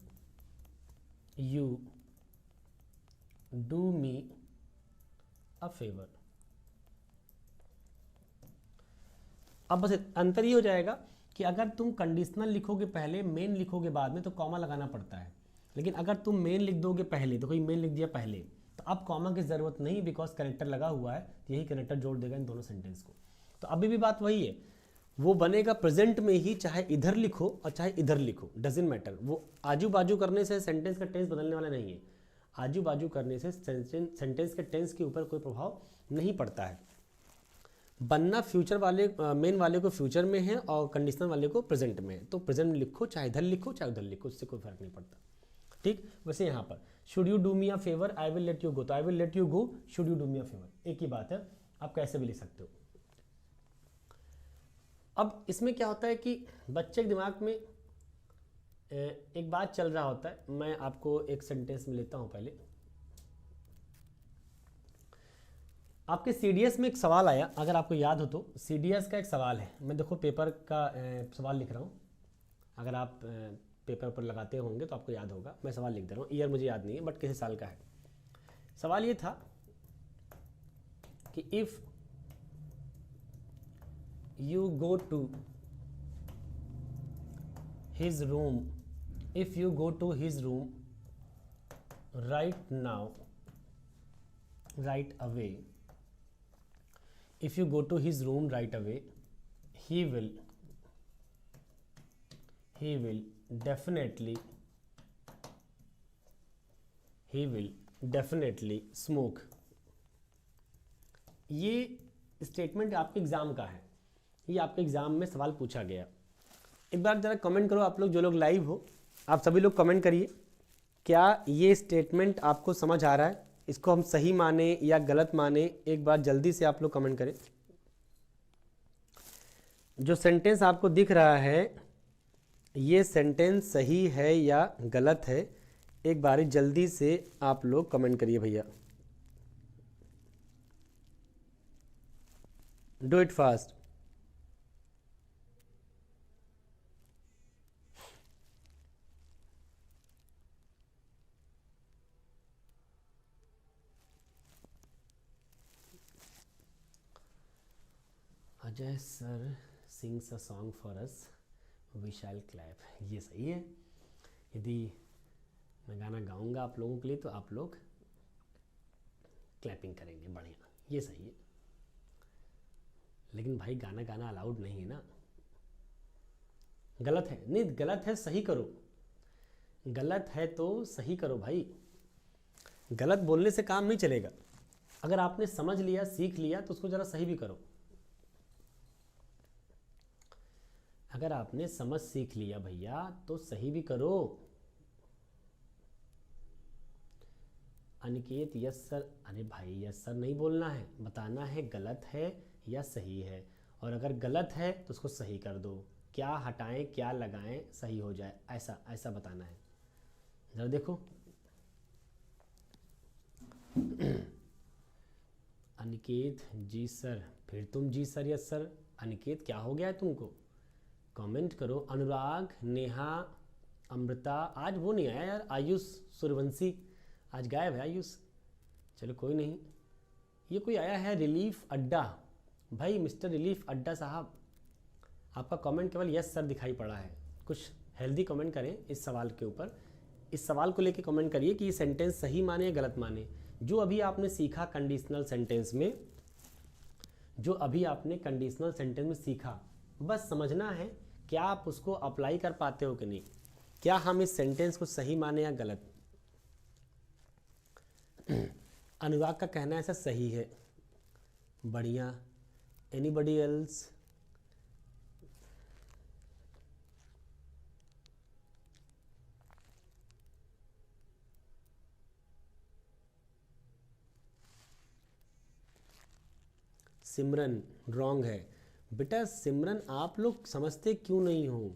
you do me a favour. अब बस अंतर ये हो जाएगा कि अगर तुम कंडीशनल लिखोगे पहले, मेन लिखोगे बाद में, तो कॉमा लगाना पड़ता है। लेकिन अगर तुम मेन लिख दोगे पहले, तो कोई मेन लिख दिया पहले, तो अब कॉमा की ज़रूरत नहीं, बिकॉज कनेक्टर लगा हुआ है, यही कनेक्टर जोड़ देगा इन दोनों सेंटेंस को। तो अभी भी बात वही है, वो बनेगा प्रेजेंट में ही, चाहे इधर लिखो और चाहे इधर लिखो, डजेंट मैटर। वो आजू बाजू करने से सेंटेंस का टेंस बदलने वाला नहीं है, आजू बाजू करने से सेंटेंस के टेंस के ऊपर कोई प्रभाव नहीं पड़ता है। बनना फ्यूचर वाले, मेन वाले को फ्यूचर में है और कंडीशनल वाले को प्रेजेंट में है। तो प्रेजेंट में लिखो, चाहे इधर लिखो चाहे उधर लिखो, उससे कोई फर्क नहीं पड़ता। ठीक, वैसे यहाँ पर should you do me a favour, I will let you go, तो I will let you go, should you do me a favour, एक ही बात है, आप कैसे भी लिख सकते हो। अब इसमें क्या होता है कि बच्चे के दिमाग में एक बात चल रहा होता है, मैं आपको एक सेंटेंस में लेता हूँ पहले। आपके सीडीएस में एक सवाल आया, अगर आपको याद हो तो सीडीएस का एक सवाल है, मैं देखो पेपर का सवाल लिख रहा हूँ, अगर आप पेपर पर लगाते होंगे तो आपको याद होगा, मैं सवाल लिख दे रहा हूँ, ईयर मुझे याद नहीं है बट किसी साल का है। सवाल ये था कि if you go to his room, if you go to his room right now, right away, if you go to his room right away, he will definitely smoke। ये स्टेटमेंट आपके एग्जाम का है, ये आपके एग्जाम में सवाल पूछा गया। एक बार ज़रा कमेंट करो आप लोग, जो लोग लाइव हो आप सभी लोग कमेंट करिए, क्या ये स्टेटमेंट आपको समझ आ रहा है, इसको हम सही माने या गलत माने, एक बार जल्दी से आप लोग कमेंट करें। जो सेंटेंस आपको दिख रहा है ये सेंटेंस सही है या गलत है, एक बार जल्दी से आप लोग कमेंट करिए भैया, do it fast. Ajay sir sings a song for us, we shall clap, ये सही है। यदि मैं गाना गाऊंगा आप लोगों के लिए तो आप लोग क्लैपिंग करेंगे, बढ़िया, ये सही है। लेकिन भाई गाना गाना अलाउड नहीं है ना, गलत है, नहीं गलत है सही करो, गलत है तो सही करो भाई, गलत बोलने से काम नहीं चलेगा। अगर आपने समझ लिया सीख लिया तो उसको ज़रा सही भी करो। अगर आपने समझ सीख लिया भैया तो सही भी करो। अनिकेत यस सर, अरे भाई यस सर नहीं बोलना है, बताना है गलत है या सही है, और अगर गलत है तो उसको सही कर दो, क्या हटाएं क्या लगाएं सही हो जाए, ऐसा ऐसा बताना है। जरा देखो अनिकेत जी सर, फिर तुम जी सर यस सर, अनिकेत क्या हो गया है तुमको, कमेंट करो। अनुराग, नेहा, अमृता, आज वो नहीं आया यार, आयुष सूर्यवंशी आज गायब है आयुष, चलो कोई नहीं। ये कोई आया है रिलीफ अड्डा, भाई मिस्टर रिलीफ अड्डा साहब, आपका कमेंट केवल यस सर दिखाई पड़ा है, कुछ हेल्दी कमेंट करें इस सवाल के ऊपर, इस सवाल को लेके कमेंट करिए कि ये सेंटेंस सही माने या गलत माने। जो अभी आपने सीखा कंडीशनल सेंटेंस में, जो अभी आपने कंडीशनल सेंटेंस में सीखा, बस समझना है क्या आप उसको अप्लाई कर पाते हो कि नहीं, क्या हम इस सेंटेंस को सही माने या गलत। अनुराग का कहना ऐसा सही है, बढ़िया। एनीबडी एल्स, सिमरन रॉन्ग है। बेटा सिमरन आप लोग समझते क्यों नहीं हो,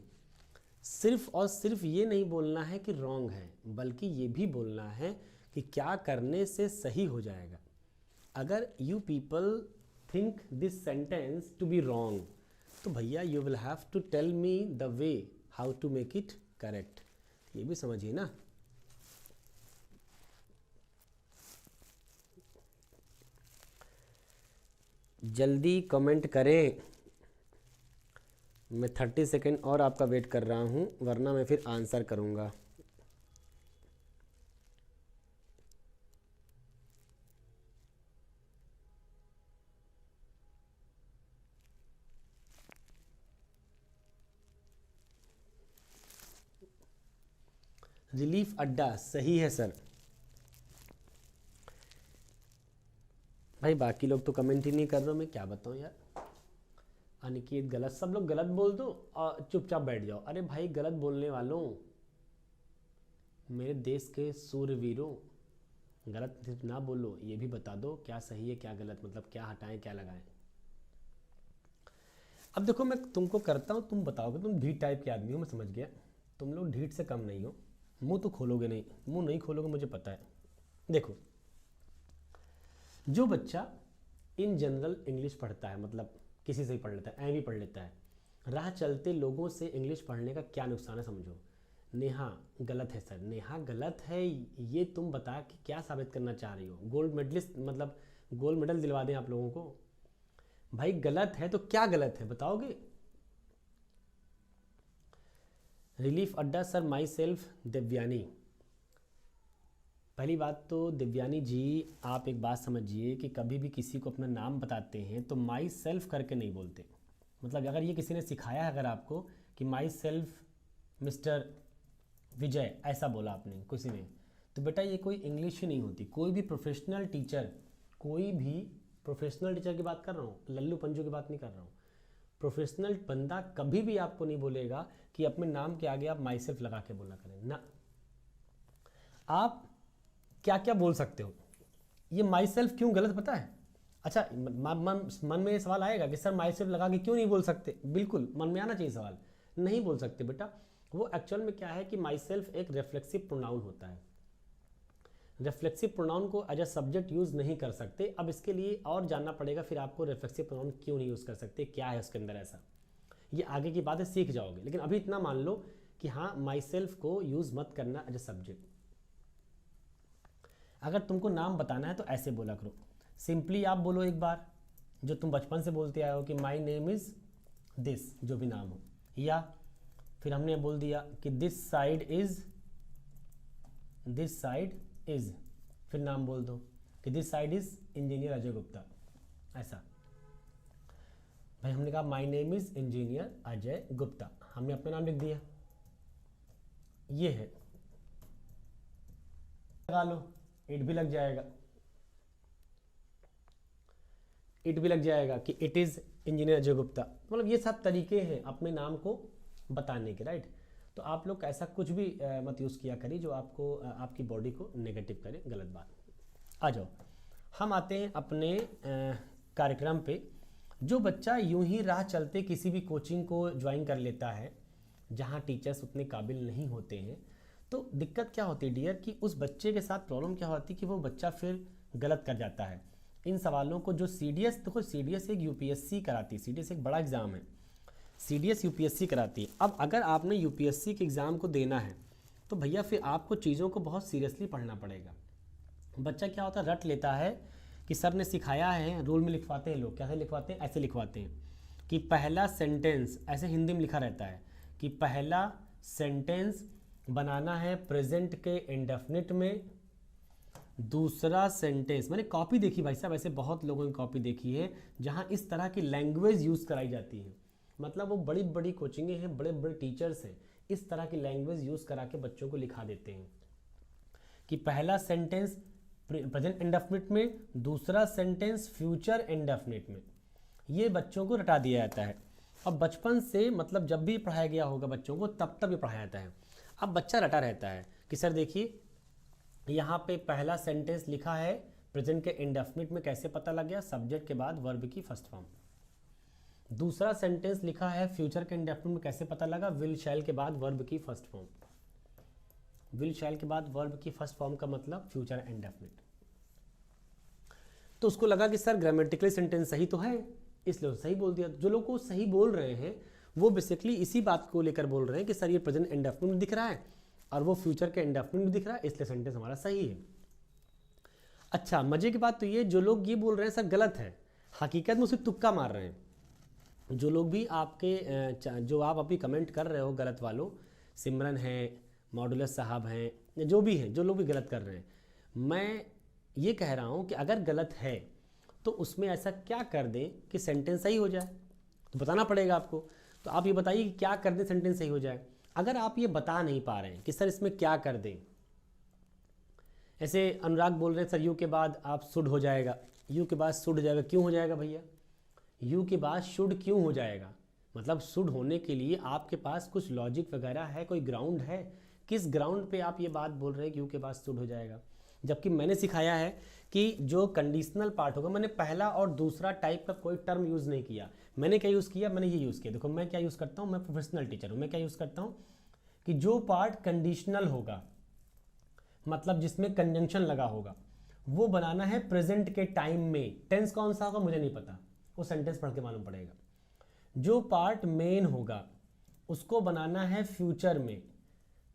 सिर्फ और सिर्फ ये नहीं बोलना है कि रॉन्ग है, बल्कि ये भी बोलना है कि क्या करने से सही हो जाएगा। अगर you people think this sentence to be wrong तो भैया you will have to tell me the way how to make it correct, ये भी समझिए ना। जल्दी कमेंट करें, मैं 30 सेकेंड और आपका वेट कर रहा हूँ, वरना मैं फिर आंसर करूँगा। रिलीफ अड्डा सही है सर। भाई बाकी लोग तो कमेंट ही नहीं कर रहे, मैं क्या बताऊँ यार। अनिकेत गलत, सब लोग गलत बोल दो और चुपचाप बैठ जाओ। अरे भाई गलत बोलने वालों, मेरे देश के सूरवीरों, गलत ना बोलो, ये भी बता दो क्या सही है क्या गलत, मतलब क्या हटाएं क्या लगाएं। अब देखो मैं तुमको करता हूँ, तुम बताओगे, तुम भी टाइप के आदमी हो मैं समझ गया। तुम लोग ढीठ से कम नहीं हो, मुंह तो खोलोगे नहीं, मुंह नहीं खोलोगे मुझे पता है। देखो, जो बच्चा इन जनरल इंग्लिश पढ़ता है, मतलब किसी से ही पढ़ लेता है, भी पढ़ लेता है, राह चलते लोगों से इंग्लिश पढ़ने का क्या नुकसान है समझो। नेहा गलत है सर, नेहा गलत है, ये तुम बता कि क्या साबित करना चाह रही हो। गोल्ड मेडलिस्ट मतलब गोल्ड मेडल दिलवा दें आप लोगों को? भाई गलत है तो क्या गलत है बताओगे? रिलीफ अड्डा सर, माई सेल्फ दिव्यानी। पहली बात तो दिव्यानी जी, आप एक बात समझिए कि कभी भी किसी को अपना नाम बताते हैं तो माई सेल्फ करके नहीं बोलते। मतलब अगर ये किसी ने सिखाया है अगर आपको कि माई सेल्फ मिस्टर विजय, ऐसा बोला आपने किसी ने, तो बेटा ये कोई इंग्लिश ही नहीं होती। कोई भी प्रोफेशनल टीचर, कोई भी प्रोफेशनल टीचर की बात कर रहा हूँ, लल्लू पंजू की बात नहीं कर रहा हूँ। प्रोफेशनल बंदा कभी भी आपको नहीं बोलेगा कि अपने नाम के आगे आप माई सेल्फ लगा के बोला करें ना। आप क्या क्या बोल सकते हो, ये माई सेल्फ क्यों गलत पता है? अच्छा, मन में ये सवाल आएगा कि सर माई सेल्फ लगा के क्यों नहीं बोल सकते? बिल्कुल मन में आना चाहिए सवाल। नहीं बोल सकते बेटा, वो एक्चुअल में क्या है कि माई सेल्फ एक रिफ्लेक्सिव प्रोनाउन होता है। रिफ्लेक्सिव प्रोनाउन को एज अ सब्जेक्ट यूज़ नहीं कर सकते। अब इसके लिए और जानना पड़ेगा फिर आपको रिफ्लेक्सिव प्रोनाउन क्यों नहीं यूज़ कर सकते, क्या है उसके अंदर ऐसा, ये आगे की बातें सीख जाओगे। लेकिन अभी इतना मान लो कि हाँ माई सेल्फ को यूज़ मत करना एज अ सब्जेक्ट। अगर तुमको नाम बताना है तो ऐसे बोला करो, सिंपली आप बोलो एक बार जो तुम बचपन से बोलते आए हो कि माई नेम इज़ दिस, जो भी नाम हो, या फिर हमने बोल दिया कि दिस साइड इज़, फिर नाम बोल दो कि this side is engineer Ajay Gupta, ऐसा। भाई हमने कहा my name is engineer Ajay Gupta, हमने अपना नाम लिख दिया, ये है, लगा लो, इट भी लग जाएगा कि it is engineer Ajay Gupta. मतलब ये सब तरीके हैं अपने नाम को बताने के, राइट। तो आप लोग ऐसा कुछ भी मत यूज़ किया करिए जो आपको आपकी बॉडी को नेगेटिव करे, गलत बात। आ जाओ, हम आते हैं अपने कार्यक्रम पे। जो बच्चा यूं ही राह चलते किसी भी कोचिंग को ज्वाइन कर लेता है जहां टीचर्स उतने काबिल नहीं होते हैं, तो दिक्कत क्या होती है डियर कि उस बच्चे के साथ प्रॉब्लम क्या होती है कि वो बच्चा फिर गलत कर जाता है। इन सवालों को जो सीडीएस, देखो सीडीएस एक यूपीएससी कराती है, सीडीएस एक बड़ा एग्जाम है, सीडीएस यूपीएससी कराती है। अब अगर आपने यूपीएससी के एग्ज़ाम को देना है तो भैया फिर आपको चीज़ों को बहुत सीरियसली पढ़ना पड़ेगा। बच्चा क्या होता है, रट लेता है कि सर ने सिखाया है, रूल में लिखवाते हैं लोग, कैसे लिखवाते हैं, ऐसे लिखवाते हैं कि पहला सेंटेंस, ऐसे हिंदी में लिखा रहता है कि पहला सेंटेंस बनाना है प्रेजेंट के इंडेफिनिट में, दूसरा सेंटेंस, मैंने कॉपी देखी भाई साहब, ऐसे बहुत लोगों की कॉपी देखी है जहाँ इस तरह की लैंग्वेज यूज़ कराई जाती है। मतलब वो बड़ी बड़ी कोचिंगें हैं, बड़े बड़े टीचर्स हैं, इस तरह की लैंग्वेज यूज़ करा के बच्चों को लिखा देते हैं कि पहला सेंटेंस प्रेजेंट इंडेफिनिट में, दूसरा सेंटेंस फ्यूचर इंडेफिनिट में। ये बच्चों को रटा दिया जाता है। अब बचपन से मतलब जब भी पढ़ाया गया होगा बच्चों को तब ये पढ़ाया जाता है। अब बच्चा रटा रहता है कि सर देखिए यहाँ पे पहला सेंटेंस लिखा है प्रेजेंट के इंडेफिनिट में, कैसे पता लग गया, सब्जेक्ट के बाद वर्ब की फर्स्ट फॉर्म। दूसरा सेंटेंस लिखा है फ्यूचर के इंडेफिनिट में, कैसे पता लगा, विल शैल के बाद वर्ब की फर्स्ट फॉर्म। विल शैल के बाद वर्ब की फर्स्ट फॉर्म का मतलब फ्यूचर इंडेफिनिट। तो उसको लगा कि सर ग्रामेटिकली सेंटेंस सही तो है, इसलिए सही बोल दिया। जो लोग को सही बोल रहे हैं वो बेसिकली इसी बात को लेकर बोल रहे हैं कि सर ये प्रेजेंट इंडेफिनिट में दिख रहा है और वो फ्यूचर के इंडेफिनिट में दिख रहा है, इसलिए सेंटेंस हमारा सही है। अच्छा, मजे की बात तो ये, जो लोग ये बोल रहे हैं सर गलत है, हकीकत में उसे तुक्का मार रहे हैं। जो लोग भी आपके जो आप अभी कमेंट कर रहे हो गलत वालों, सिमरन है, मॉडुलस साहब हैं, जो भी हैं, जो लोग भी गलत कर रहे हैं, मैं ये कह रहा हूँ कि अगर गलत है तो उसमें ऐसा क्या कर दें कि सेंटेंस सही हो जाए, तो बताना पड़ेगा आपको। तो आप ये बताइए कि क्या कर दें सेंटेंस सही हो जाए। अगर आप ये बता नहीं पा रहे हैं कि सर इसमें क्या कर दें, ऐसे अनुराग बोल रहे हैं सर यू के बाद आप शुड हो जाएगा, यू के बाद शुड हो जाएगा, क्यों हो जाएगा भैया, यू के बाद शुड क्यों हो जाएगा? मतलब शुड होने के लिए आपके पास कुछ लॉजिक वगैरह है, कोई ग्राउंड है? किस ग्राउंड पे आप ये बात बोल रहे हैं कि यू के बाद शुड हो जाएगा? जबकि मैंने सिखाया है कि जो कंडीशनल पार्ट होगा, मैंने पहला और दूसरा टाइप का कोई टर्म यूज़ नहीं किया। मैंने क्या यूज़ किया, मैंने ये यूज़ किया। देखो मैं क्या यूज़ करता हूँ, मैं प्रोफेशनल टीचर हूँ, मैं क्या यूज़ करता हूँ कि जो पार्ट कंडीशनल होगा, मतलब जिसमें कंजंक्शन लगा होगा, वो बनाना है प्रेजेंट के टाइम में। टेंस कौन सा होगा मुझे नहीं पता, वो सेंटेंस पढ़ के मालूम पड़ेगा। जो पार्ट मेन होगा उसको बनाना है फ्यूचर में।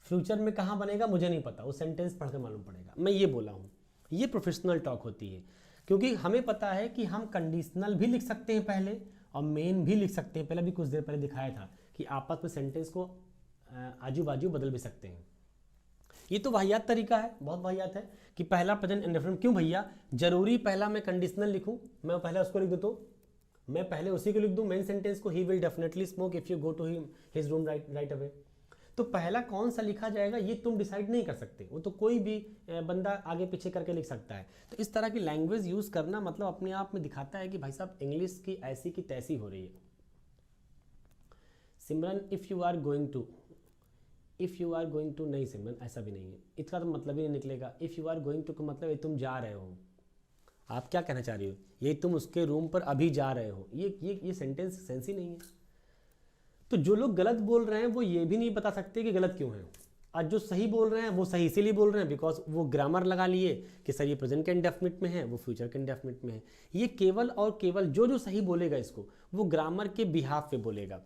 फ्यूचर में कहाँ बनेगा मुझे नहीं पता, वो सेंटेंस पढ़ के मालूम पड़ेगा। मैं ये बोला हूँ, ये प्रोफेशनल टॉक होती है, क्योंकि हमें पता है कि हम कंडीशनल भी लिख सकते हैं पहले और मेन भी लिख सकते हैं। पहले भी कुछ देर पहले दिखाया था कि आपस में सेंटेंस को आजू बाजू बदल भी सकते हैं। ये तो वाहियात तरीका है, बहुत वाहियात है कि पहला प्रेजेंट इंडेफिनिट। क्यों भैया जरूरी पहला मैं कंडीशनल लिखूं, मैं पहले उसको लिख दूं, तो मैं पहले उसी को लिख दूं मेन सेंटेंस को, he will definitely smoke if you go to his room right away. तो पहला कौन सा लिखा जाएगा ये तुम डिसाइड नहीं कर सकते, वो तो कोई भी बंदा आगे पीछे करके लिख सकता है। तो इस तरह की लैंग्वेज यूज करना मतलब अपने आप में दिखाता है कि भाई साहब इंग्लिश की ऐसी की तैसी हो रही है। Simran if you are going to, नहीं सिमरन ऐसा भी नहीं है, इसका तो मतलब ही नहीं निकलेगा। If you are going to का मतलब ये तुम जा रहे हो, आप क्या कहना चाह रही हो, ये तुम उसके रूम पर अभी जा रहे हो, ये सेंटेंस सेंस ही नहीं है। तो जो लोग गलत बोल रहे हैं वो ये भी नहीं बता सकते कि गलत क्यों है। आज जो सही बोल रहे हैं वो सही इसीलिए बोल रहे हैं बिकॉज वो ग्रामर लगा लिए कि सर ये प्रेजेंट के इंडेफिनिट में है, वो फ्यूचर के इंडेफिनिट में है। ये केवल और केवल जो सही बोलेगा इसको वो ग्रामर के बिहाफ पे बोलेगा।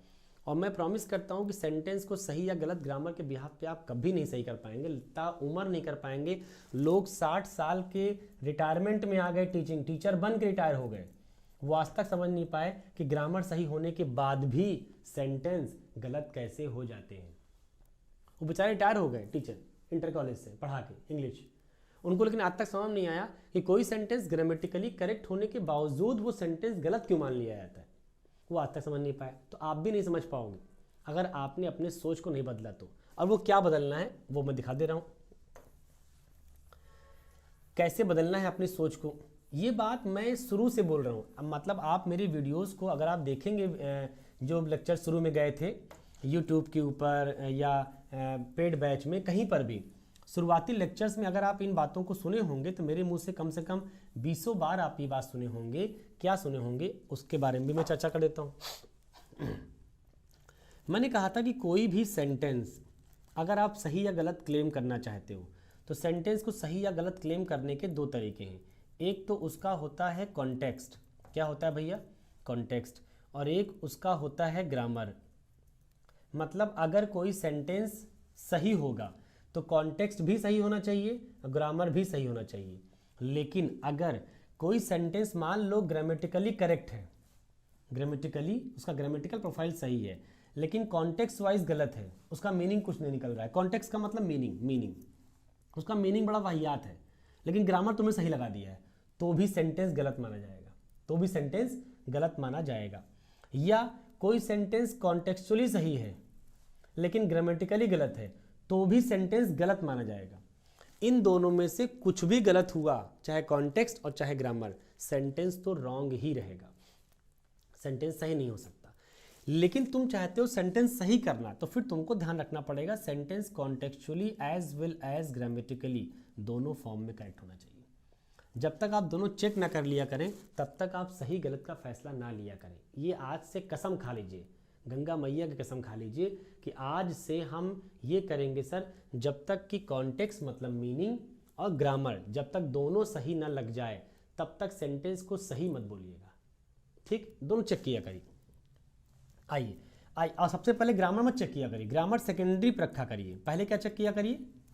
और मैं प्रॉमिस करता हूँ कि सेंटेंस को सही या गलत ग्रामर के बिहाफ पे आप कभी नहीं सही कर पाएंगे, ताउम्र नहीं कर पाएंगे। लोग 60 साल के रिटायरमेंट में आ गए, टीचर बन के रिटायर हो गए, वो आज तक समझ नहीं पाए कि ग्रामर सही होने के बाद भी सेंटेंस गलत कैसे हो जाते हैं। वो बेचारे रिटायर हो गए टीचर, इंटर कॉलेज से पढ़ा के इंग्लिश, उनको लेकिन आज तक समझ नहीं आया कि कोई सेंटेंस ग्रामेटिकली करेक्ट होने के बावजूद वो सेंटेंस गलत क्यों मान लिया जाता है। वो आज तक समझ नहीं पाए, तो आप भी नहीं समझ पाओगे अगर आपने अपने सोच को नहीं बदला तो। और वो क्या बदलना है वो मैं दिखा दे रहा हूँ, कैसे बदलना है अपनी सोच को। ये बात मैं शुरू से बोल रहा हूँ। अब मतलब आप मेरी वीडियोस को अगर आप देखेंगे, जो लेक्चर शुरू में गए थे यूट्यूब के ऊपर या पेड बैच में, कहीं पर भी शुरुआती लेक्चर्स में अगर आप इन बातों को सुने होंगे तो मेरे मुंह से कम 20 बार आप ये बात सुने होंगे। क्या सुने होंगे उसके बारे में भी मैं चर्चा कर देता हूँ। मैंने कहा था कि कोई भी सेंटेंस अगर आप सही या गलत क्लेम करना चाहते हो तो सेंटेंस को सही या गलत क्लेम करने के दो तरीके हैं। एक तो उसका होता है कॉन्टेक्स्ट, क्या होता है भैया कॉन्टेक्स्ट, और एक उसका होता है ग्रामर। मतलब अगर कोई सेंटेंस सही होगा तो कॉन्टेक्स्ट भी सही होना चाहिए, ग्रामर भी सही होना चाहिए। लेकिन अगर कोई सेंटेंस मान लो ग्रामेटिकली करेक्ट है, ग्रामेटिकली उसका ग्रामेटिकल प्रोफाइल सही है, लेकिन कॉन्टेक्स्ट वाइज गलत है, उसका मीनिंग कुछ नहीं निकल रहा है। कॉन्टेक्स्ट का मतलब मीनिंग उसका मीनिंग बड़ा वाहियात है, लेकिन ग्रामर तुमने सही लगा दिया है, तो भी सेंटेंस गलत माना जाएगा। या कोई सेंटेंस कॉन्टेक्चुअली सही है लेकिन ग्रामेटिकली गलत है, तो भी सेंटेंस गलत माना जाएगा। इन दोनों में से कुछ भी गलत हुआ, चाहे कॉन्टेक्स्ट और चाहे ग्रामर, सेंटेंस तो रॉन्ग ही रहेगा, सेंटेंस सही नहीं हो सकता। लेकिन तुम चाहते हो सेंटेंस सही करना, तो फिर तुमको ध्यान रखना पड़ेगा sentence contextually as well as grammatically दोनों फॉर्म में करेक्ट होना चाहिए। जब तक आप दोनों चेक ना कर लिया करें तब तक आप सही गलत का फैसला ना लिया करें। ये आज से कसम खा लीजिए, गंगा मैया की कसम खा लीजिए कि आज से हम ये करेंगे सर, जब तक कि कॉन्टेक्स्ट मतलब मीनिंग और ग्रामर जब तक दोनों सही ना लग जाए तब तक सेंटेंस को सही मत बोलिएगा। ठीक, दोनों चेक किया करिए। आइए और सबसे पहले ग्रामर मत चेक किया करिए, ग्रामर सेकेंडरी पर रखा करिए। पहले क्या चेक किया करिए,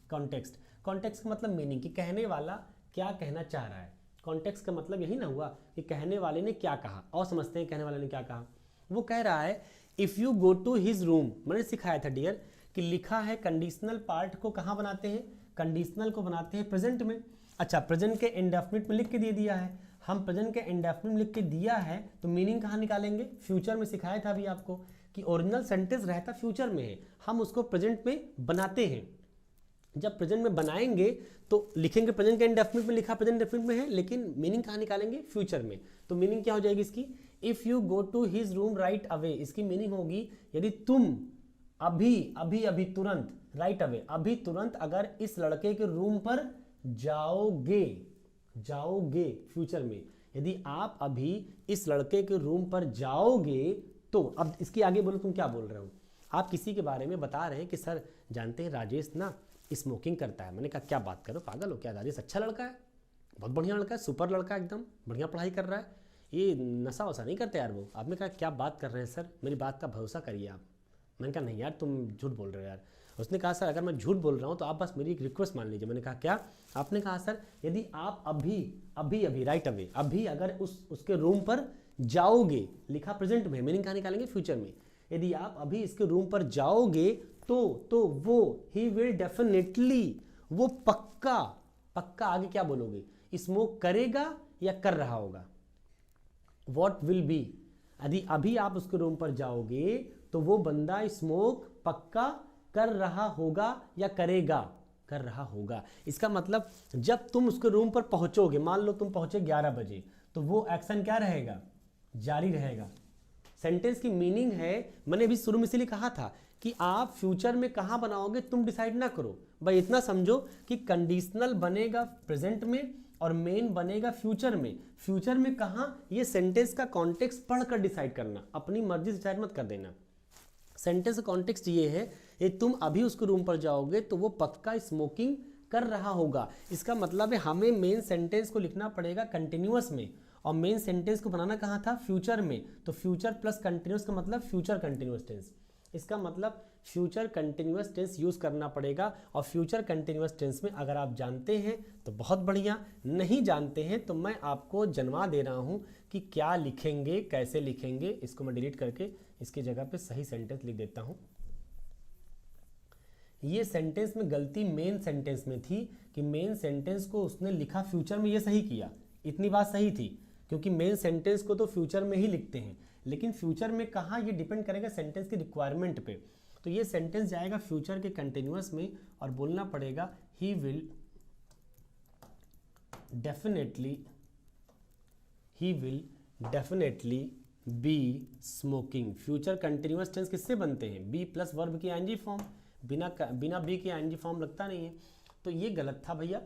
कॉन्टेक्स्ट का मतलब मीनिंग, कि कहने वाला क्या कहना चाह रहा है। कॉन्टेक्स्ट का मतलब यही ना हुआ कि कहने वाले ने क्या कहा, और समझते हैं कहने वाले ने क्या कहा। वो कह रहा है if you go to his room, मैंने सिखाया था डियर कि लिखा है कंडीशनल पार्ट को कहाँ बनाते हैं, कंडीशनल को बनाते हैं प्रेजेंट में। अच्छा, प्रेजेंट के इंडेफिनिट में लिख के दे दिया है, हम प्रेजेंट के इंडेफिनिट में लिख के दिया है तो मीनिंग कहाँ निकालेंगे, फ्यूचर में। सिखाया था अभी आपको कि ओरिजिनल सेंटेंस रहता फ्यूचर में है, हम उसको प्रेजेंट में बनाते हैं। जब प्रेजेंट में बनाएंगे तो लिखेंगे प्रेजेंट के इंडेफिनिट में, लिखा प्रेजेंट इंडेफिनिट में है, लेकिन मीनिंग कहाँ निकालेंगे, फ्यूचर में। तो मीनिंग क्या हो जाएगी इसकी, if you go to his room right away, इसकी मीनिंग होगी यदि तुम अभी तुरंत, राइट अवे अभी तुरंत अगर इस लड़के के रूम पर जाओगे फ्यूचर में, यदि आप अभी इस लड़के के रूम पर जाओगे तो, अब इसके आगे बोलो तुम क्या बोल रहे हो, आप किसी के बारे में बता रहे हैं कि सर जानते हैं राजेश ना स्मोकिंग करता है। मैंने कहा क्या बात करो, पागल हो क्या, राजेश अच्छा लड़का है, बहुत बढ़िया लड़का है, सुपर लड़का है, एकदम बढ़िया पढ़ाई कर रहा है, ये नशा वशा नहीं करते यार वो। आपने कहा क्या बात कर रहे हैं सर, मेरी बात का भरोसा करिए आप। मैंने कहा नहीं यार तुम झूठ बोल रहे हो यार। उसने कहा सर अगर मैं झूठ बोल रहा हूँ तो आप बस मेरी एक रिक्वेस्ट मान लीजिए। मैंने कहा क्या? आपने कहा सर यदि आप अभी राइट अवे अभी अगर उसके रूम पर जाओगे, लिखा प्रेजेंट में, मीनिंग कहाँ निकालेंगे फ्यूचर में, यदि आप अभी इसके रूम पर जाओगे तो वो ही विल डेफिनेटली, वो पक्का आगे क्या बोलोगे, स्मोक करेगा या कर रहा होगा? वॉट विल बी, यदि अभी आप उसके रूम पर जाओगे तो वो बंदा स्मोक पक्का कर रहा होगा या करेगा? कर रहा होगा। इसका मतलब जब तुम उसके रूम पर पहुंचोगे, मान लो तुम पहुंचे 11 बजे, तो वो एक्शन क्या रहेगा, जारी रहेगा। सेंटेंस की मीनिंग है, मैंने अभी शुरू में इसलिए कहा था कि आप फ्यूचर में कहां बनाओगे तुम डिसाइड ना करो, भाई इतना समझो कि कंडीशनल बनेगा प्रेजेंट में और मेन बनेगा फ्यूचर में। फ्यूचर में कहां, ये सेंटेंस का कॉन्टेक्स्ट पढ़कर डिसाइड करना, अपनी मर्जी से डिसाइड मत कर देना। सेंटेंस का कॉन्टेक्स्ट ये है, ये तुम अभी उसके रूम पर जाओगे तो वो पक्का स्मोकिंग कर रहा होगा। इसका मतलब है हमें मेन सेंटेंस को लिखना पड़ेगा कंटिन्यूअस में, और मेन सेंटेंस को बनाना कहाँ था, फ्यूचर में। तो फ्यूचर प्लस कंटिन्यूअस का मतलब फ्यूचर कंटिन्यूअस टेंस। इसका मतलब फ्यूचर कंटिन्यूअस टेंस यूज करना पड़ेगा। और फ्यूचर कंटिन्यूअस टेंस में अगर आप जानते हैं तो बहुत बढ़िया, नहीं जानते हैं तो मैं आपको जनवा दे रहा हूं कि क्या लिखेंगे, कैसे लिखेंगे। इसको मैं डिलीट करके इसकी जगह पे सही सेंटेंस लिख देता हूं। ये सेंटेंस में गलती मेन सेंटेंस में थी कि मेन सेंटेंस को उसने लिखा फ्यूचर में, ये सही किया, इतनी बात सही थी, क्योंकि मेन सेंटेंस को तो फ्यूचर में ही लिखते हैं। लेकिन फ्यूचर में कहाँ, ये डिपेंड करेगा सेंटेंस की रिक्वायरमेंट पे। तो ये सेंटेंस जाएगा फ्यूचर के कंटिन्यूअस में और बोलना पड़ेगा he will definitely be smoking. Future continuous tense किससे बनते हैं, बी प्लस वर्ब की आईएनजी फॉर्म, बिना बी की आईएनजी फॉर्म लगता नहीं है। तो ये गलत था भैया,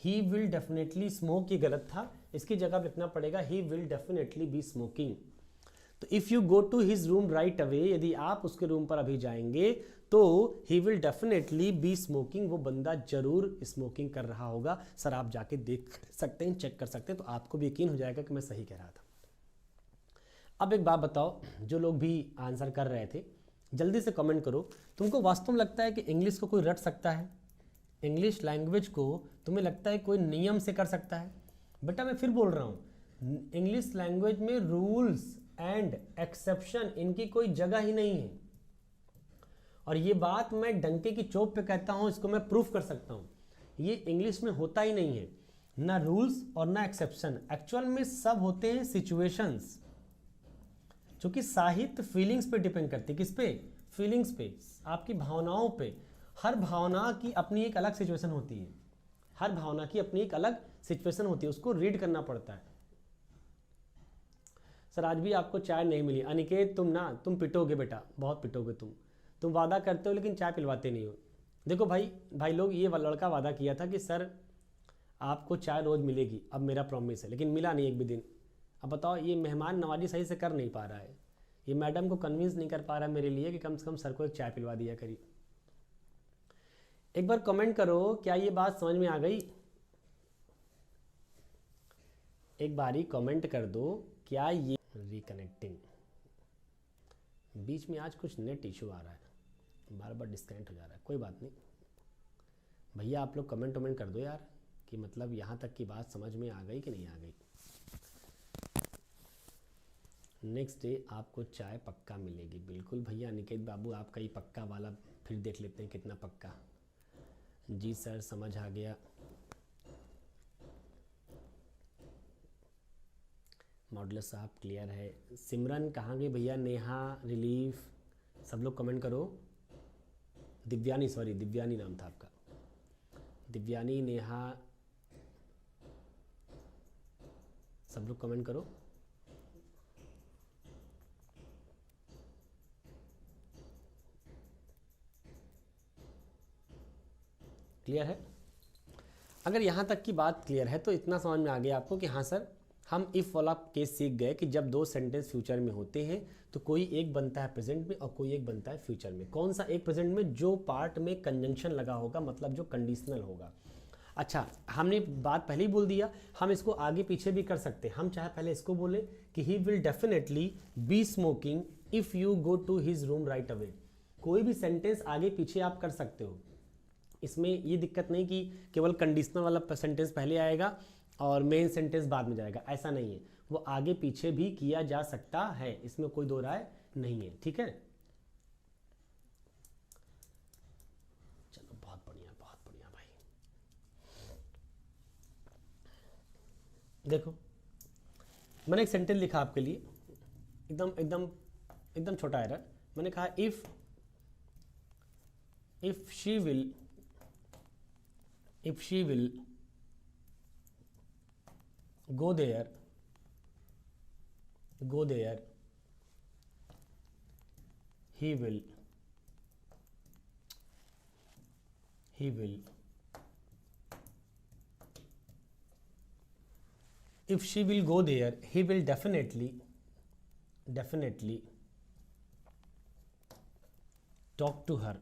ही विल डेफिनेटली स्मोक, ये गलत था। इसकी जगह लिखना पड़ेगा he will definitely be smoking. तो if you go to his room right away, यदि आप उसके रूम पर अभी जाएंगे तो he will definitely be smoking, वो बंदा जरूर स्मोकिंग कर रहा होगा। सर आप जाके देख सकते हैं, चेक कर सकते हैं, तो आपको भी यकीन हो जाएगा कि मैं सही कह रहा था। अब एक बात बताओ, जो लोग भी आंसर कर रहे थे जल्दी से कमेंट करो, तुमको वास्तव में लगता है कि इंग्लिश को कोई रट सकता है? इंग्लिश लैंग्वेज को तुम्हें लगता है कोई नियम से कर सकता है? बेटा मैं फिर बोल रहा हूँ, इंग्लिश लैंग्वेज में रूल्स एंड एक्सेप्शन इनकी कोई जगह ही नहीं है। और ये बात मैं डंके की चोट पे कहता हूँ, इसको मैं प्रूफ कर सकता हूँ। ये इंग्लिश में होता ही नहीं है, ना रूल्स और ना एक्सेप्शन। एक्चुअल में सब होते हैं सिचुएशंस, जो कि साहित्य फीलिंग्स पे डिपेंड करती है। किस पे? फीलिंग्स पे, आपकी भावनाओं पे। हर भावना की अपनी एक अलग सिचुएशन होती है, हर भावना की अपनी एक अलग सिचुएशन होती है, उसको रीड करना पड़ता है। सर आज भी आपको चाय नहीं मिली। अनिकेत तुम पिटोगे बेटा, बहुत पिटोगे तुम वादा करते हो लेकिन चाय पिलवाते नहीं हो। देखो भाई लोग, ये लड़का वादा किया था कि सर आपको चाय रोज मिलेगी, अब मेरा प्रॉमिस है, लेकिन मिला नहीं एक भी दिन। अब बताओ, ये मेहमान नवाजी सही से कर नहीं पा रहा है, ये मैडम को कन्विंस नहीं कर पा रहा है मेरे लिए कि कम से कम सर को एक चाय पिलवा दिया करिए। एक बार कमेंट करो, क्या ये बात समझ में आ गई? एक बारी कमेंट कर दो, क्या ये रिकनेक्टिंग। बीच में आज कुछ नेट इशू आ रहा है, बार बार डिस्कनेक्ट हो जा रहा है, कोई बात नहीं भैया, आप लोग कमेंट कर दो यार कि मतलब यहाँ तक की बात समझ में आ गई कि नहीं आ गई। नेक्स्ट डे आपको चाय पक्का मिलेगी। बिल्कुल भैया, निकेत बाबू आपका ही पक्का वाला, फिर देख लेते हैं कितना पक्का। जी सर समझ आ गया। मॉडलर साहब क्लियर है। सिमरन कहाँ गए भैया? नेहा, रिलीफ, सब लोग कमेंट करो। दिव्यानी नाम था आपका, दिव्यानी, नेहा, सब लोग कमेंट करो। क्लियर है? अगर यहाँ तक की बात क्लियर है तो इतना समझ में आ गया आपको कि हाँ सर हम इफ़ वाला केस सीख गए कि जब दो सेंटेंस फ्यूचर में होते हैं तो कोई एक बनता है प्रेजेंट में और कोई एक बनता है फ्यूचर में। कौन सा एक प्रेजेंट में? जो पार्ट में कंजंक्शन लगा होगा, मतलब जो कंडीशनल होगा। अच्छा, हमने बात पहले ही बोल दिया, हम इसको आगे पीछे भी कर सकते हैं। हम चाहे पहले इसको बोले कि he will definitely be smoking if you go to his room right away. कोई भी सेंटेंस आगे पीछे आप कर सकते हो, इसमें ये दिक्कत नहीं कि केवल कंडीशनल वाला सेंटेंस पहले आएगा और मेन सेंटेंस बाद में जाएगा, ऐसा नहीं है। वो आगे पीछे भी किया जा सकता है, इसमें कोई दो राय नहीं है। ठीक है, चलो बहुत बढ़िया भाई। देखो मैंने एक सेंटेंस लिखा आपके लिए, एकदम एकदम एकदम छोटा एरर। मैंने कहा if she will go there he will if she will go there he will definitely talk to her।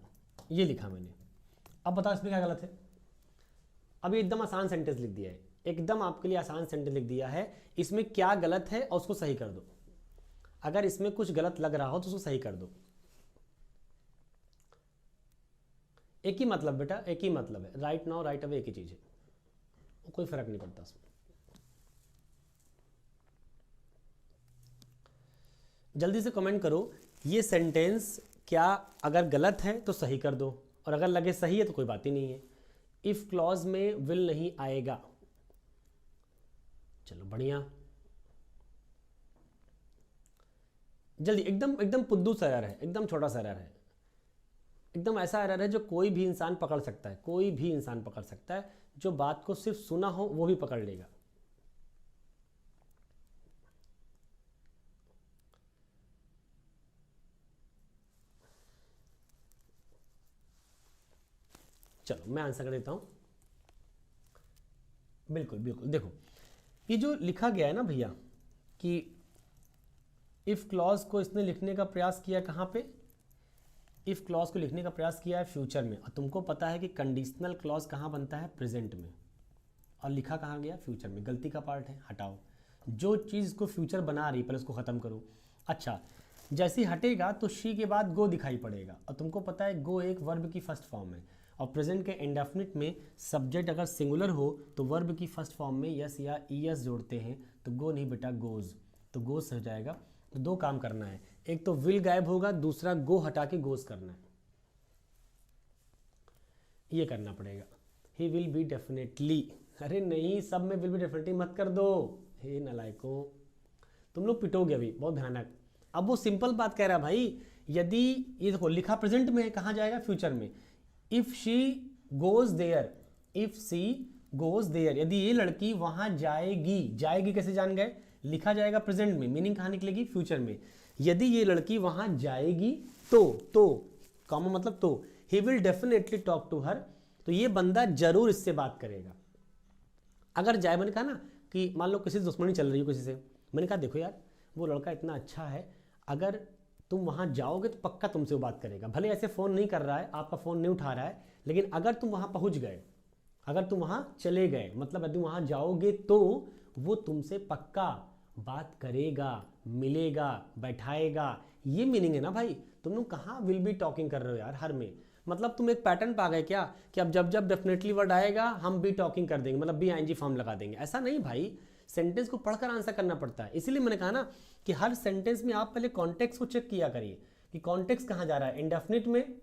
ये लिखा मैंने। अब बताओ इसमें क्या गलत है? अभी एकदम आसान सेंटेंस लिख दिया है, एकदम आपके लिए आसान सेंटेंस लिख दिया है, इसमें क्या गलत है और उसको सही कर दो। अगर इसमें कुछ गलत लग रहा हो तो उसको सही कर दो। एक ही मतलब बेटा, एक ही मतलब है। राइट नाउ राइट अवे एक ही चीज है, कोई फर्क नहीं पड़ता उसमें। जल्दी से कमेंट करो ये सेंटेंस क्या अगर गलत है तो सही कर दो, और अगर लगे सही है तो कोई बात ही नहीं है। इफ क्लॉज में विल नहीं आएगा। चलो बढ़िया, जल्दी। एकदम पुद्दू सा एरर है, एकदम छोटा सा एरर है, एकदम ऐसा एरर है जो कोई भी इंसान पकड़ सकता है, कोई भी इंसान पकड़ सकता है। जो बात को सिर्फ सुना हो वो भी पकड़ लेगा। चलो मैं आंसर कर देता हूं। बिल्कुल बिल्कुल, देखो ये जो लिखा गया है ना भैया कि इफ क्लॉज को इसने लिखने का प्रयास किया कहां पे? इफ क्लॉज को लिखने का प्रयास किया है फ्यूचर में, और तुमको पता है कि कंडीशनल क्लॉज कहां बनता है? प्रेजेंट में, और लिखा कहां गया? फ्यूचर में। गलती का पार्ट है, हटाओ। जो चीज़ को फ्यूचर बना रही पहले उसको ख़त्म करो। अच्छा, जैसे ही हटेगा तो शी के बाद गो दिखाई पड़ेगा, और तुमको पता है गो एक वर्ब की फर्स्ट फॉर्म है, और प्रेजेंट के इंडेफिनिट में सब्जेक्ट अगर सिंगुलर हो तो वर्ब की फर्स्ट फॉर्म में यस या ईएस जोड़ते हैं, तो गो नहीं बेटा गोज, तो गोज हो जाएगा। तो दो काम करना है, एक तो विल गायब होगा, दूसरा गो हटा के गोज करना है, ये करना पड़ेगा। ही विल बी डेफिनेटली, अरे नहीं सब में विल बी डेफिनेटली मत कर दो, हे नालायकों तुम लोग पिटोगे अभी, बहुत भयानक। अब वो सिंपल बात कह रहा है भाई, यदि ये देखो लिखा प्रेजेंट में है, कहाँ जाएगा? फ्यूचर में। If she goes there, if she goes there, यदि ये लड़की वहां जाएगी, जाएगी कैसे जान गए? लिखा जाएगा प्रेजेंट में, मीनिंग कहाँ निकलेगी? फ्यूचर में। यदि ये लड़की वहां जाएगी तो कॉमा मतलब तो, he will definitely talk to her, तो ये बंदा जरूर इससे बात करेगा। अगर जाए, मैंने कहा ना कि मान लो किसी से दुश्मनी चल रही हो किसी से, मैंने कहा देखो यार वो लड़का इतना अच्छा है, अगर तुम वहाँ जाओगे तो पक्का तुमसे वो बात करेगा, भले ऐसे फ़ोन नहीं कर रहा है, आपका फ़ोन नहीं उठा रहा है, लेकिन अगर तुम वहाँ पहुँच गए, अगर तुम वहाँ चले गए, मतलब यदि वहाँ जाओगे तो वो तुमसे पक्का बात करेगा, मिलेगा, बैठाएगा, ये मीनिंग है ना भाई। तुम लोग कहाँ विल बी टॉकिंग कर रहे हो यार हर में, मतलब तुम एक पैटर्न पा गए क्या कि अब जब जब डेफिनेटली वर्ड आएगा हम बी टॉकिंग कर देंगे, मतलब बी आईएनजी फॉर्म लगा देंगे। ऐसा नहीं भाई, सेंटेंस को पढ़कर आंसर करना पड़ता है। इसीलिए मैंने कहा ना कि हर सेंटेंस में आप पहले कॉन्टेक्स्ट को चेक किया करिए कि कॉन्टेक्स्ट कहाँ जा रहा है, इंडेफिनिट में,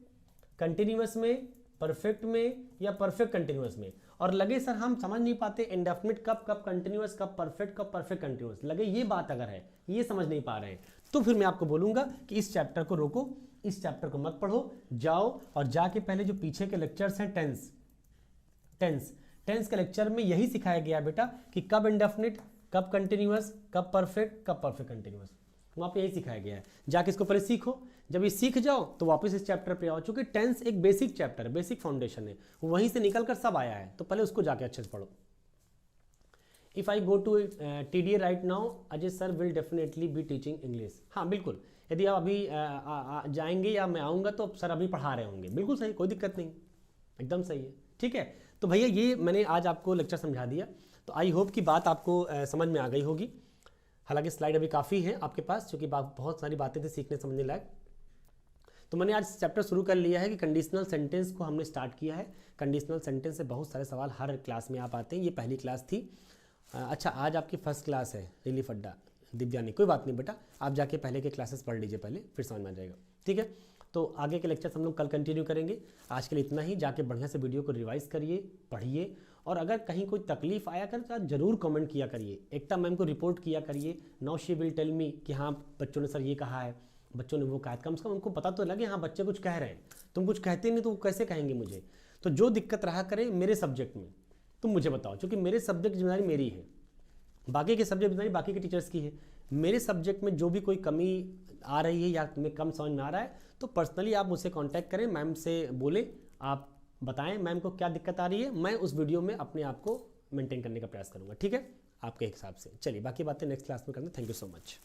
कंटिन्यूअस में, परफेक्ट में, या परफेक्ट कंटिन्यूअस में। और लगे सर हम समझ नहीं पाते इंडेफिनिट कब कब कंटिन्यूअस, कब परफेक्ट कंटिन्यूअस, लगे ये बात अगर है, ये समझ नहीं पा रहे हैं, तो फिर मैं आपको बोलूंगा कि इस चैप्टर को रोको, इस चैप्टर को मत पढ़ो, जाओ और जाके पहले जो पीछे के लेक्चर्स हैं टेंस के लेक्चर में यही सिखाया गया बेटा कि कब इंडेफिनिट, कब कंटिन्यूअस, कब परफेक्ट कंटिन्यूअस, वहाँ पे यही सिखाया गया है। जाके इसको पहले सीखो, जब ये सीख जाओ तो वापस इस चैप्टर पे आओ, चूंकि टेंस एक बेसिक चैप्टर है, बेसिक फाउंडेशन है, वहीं से निकल कर सब आया है, तो पहले उसको जाके अच्छे से पढ़ो। If I go to TDA right now, Ajay sir will definitely be teaching English. हाँ बिल्कुल, यदि आप अभी जाएंगे या मैं आऊँगा तो सर अभी पढ़ा रहे होंगे, बिल्कुल सही, कोई दिक्कत नहीं, एकदम सही है। ठीक है, तो भैया ये मैंने आज आपको लेक्चर समझा दिया, तो आई होप कि बात आपको समझ में आ गई होगी। हालांकि स्लाइड अभी काफ़ी है आपके पास, क्योंकि बहुत सारी बातें थी सीखने समझने लायक। तो मैंने आज चैप्टर शुरू कर लिया है कि कंडीशनल सेंटेंस को हमने स्टार्ट किया है। कंडीशनल सेंटेंस से बहुत सारे सवाल हर क्लास में आप आते हैं, ये पहली क्लास थी। अच्छा, आज आपकी फर्स्ट क्लास है रिलीफ अड्डा दिव्यानी, कोई बात नहीं बेटा, आप जाके पहले के क्लासेस पढ़ लीजिए पहले, फिर समझ में आ जाएगा। ठीक है, तो आगे के लेक्चर हम लोग कल कंटिन्यू करेंगे। आज के लिए इतना ही, जाके बढ़िया से वीडियो को रिवाइज करिए, पढ़िए, और अगर कहीं कोई तकलीफ आया कर तो ज़रूर कमेंट किया करिए। एकता मैम को रिपोर्ट किया करिए, now she will tell me कि हाँ बच्चों ने सर ये कहा है, बच्चों ने वो कहा है, कम से कम उनको पता तो लगे हाँ बच्चे कुछ कह रहे हैं। तुम कुछ कहते नहीं तो वो कैसे कहेंगे मुझे। तो जो दिक्कत रहा करे मेरे सब्जेक्ट में तुम मुझे बताओ, क्योंकि मेरे सब्जेक्ट जिम्मेदारी मेरी है, बाकी के सब्जेक्ट जिम्मेदारी बाकी के टीचर्स की है। मेरे सब्जेक्ट में जो भी कोई कमी आ रही है या तुम्हें कम समझ में आ रहा है तो पर्सनली आप मुझसे कांटेक्ट करें, मैम से बोलें, आप बताएं मैम को क्या दिक्कत आ रही है, मैं उस वीडियो में अपने आप को मेंटेन करने का प्रयास करूंगा। ठीक है, आपके हिसाब से। चलिए बाकी बातें नेक्स्ट क्लास में करते हैं। Thank you so much.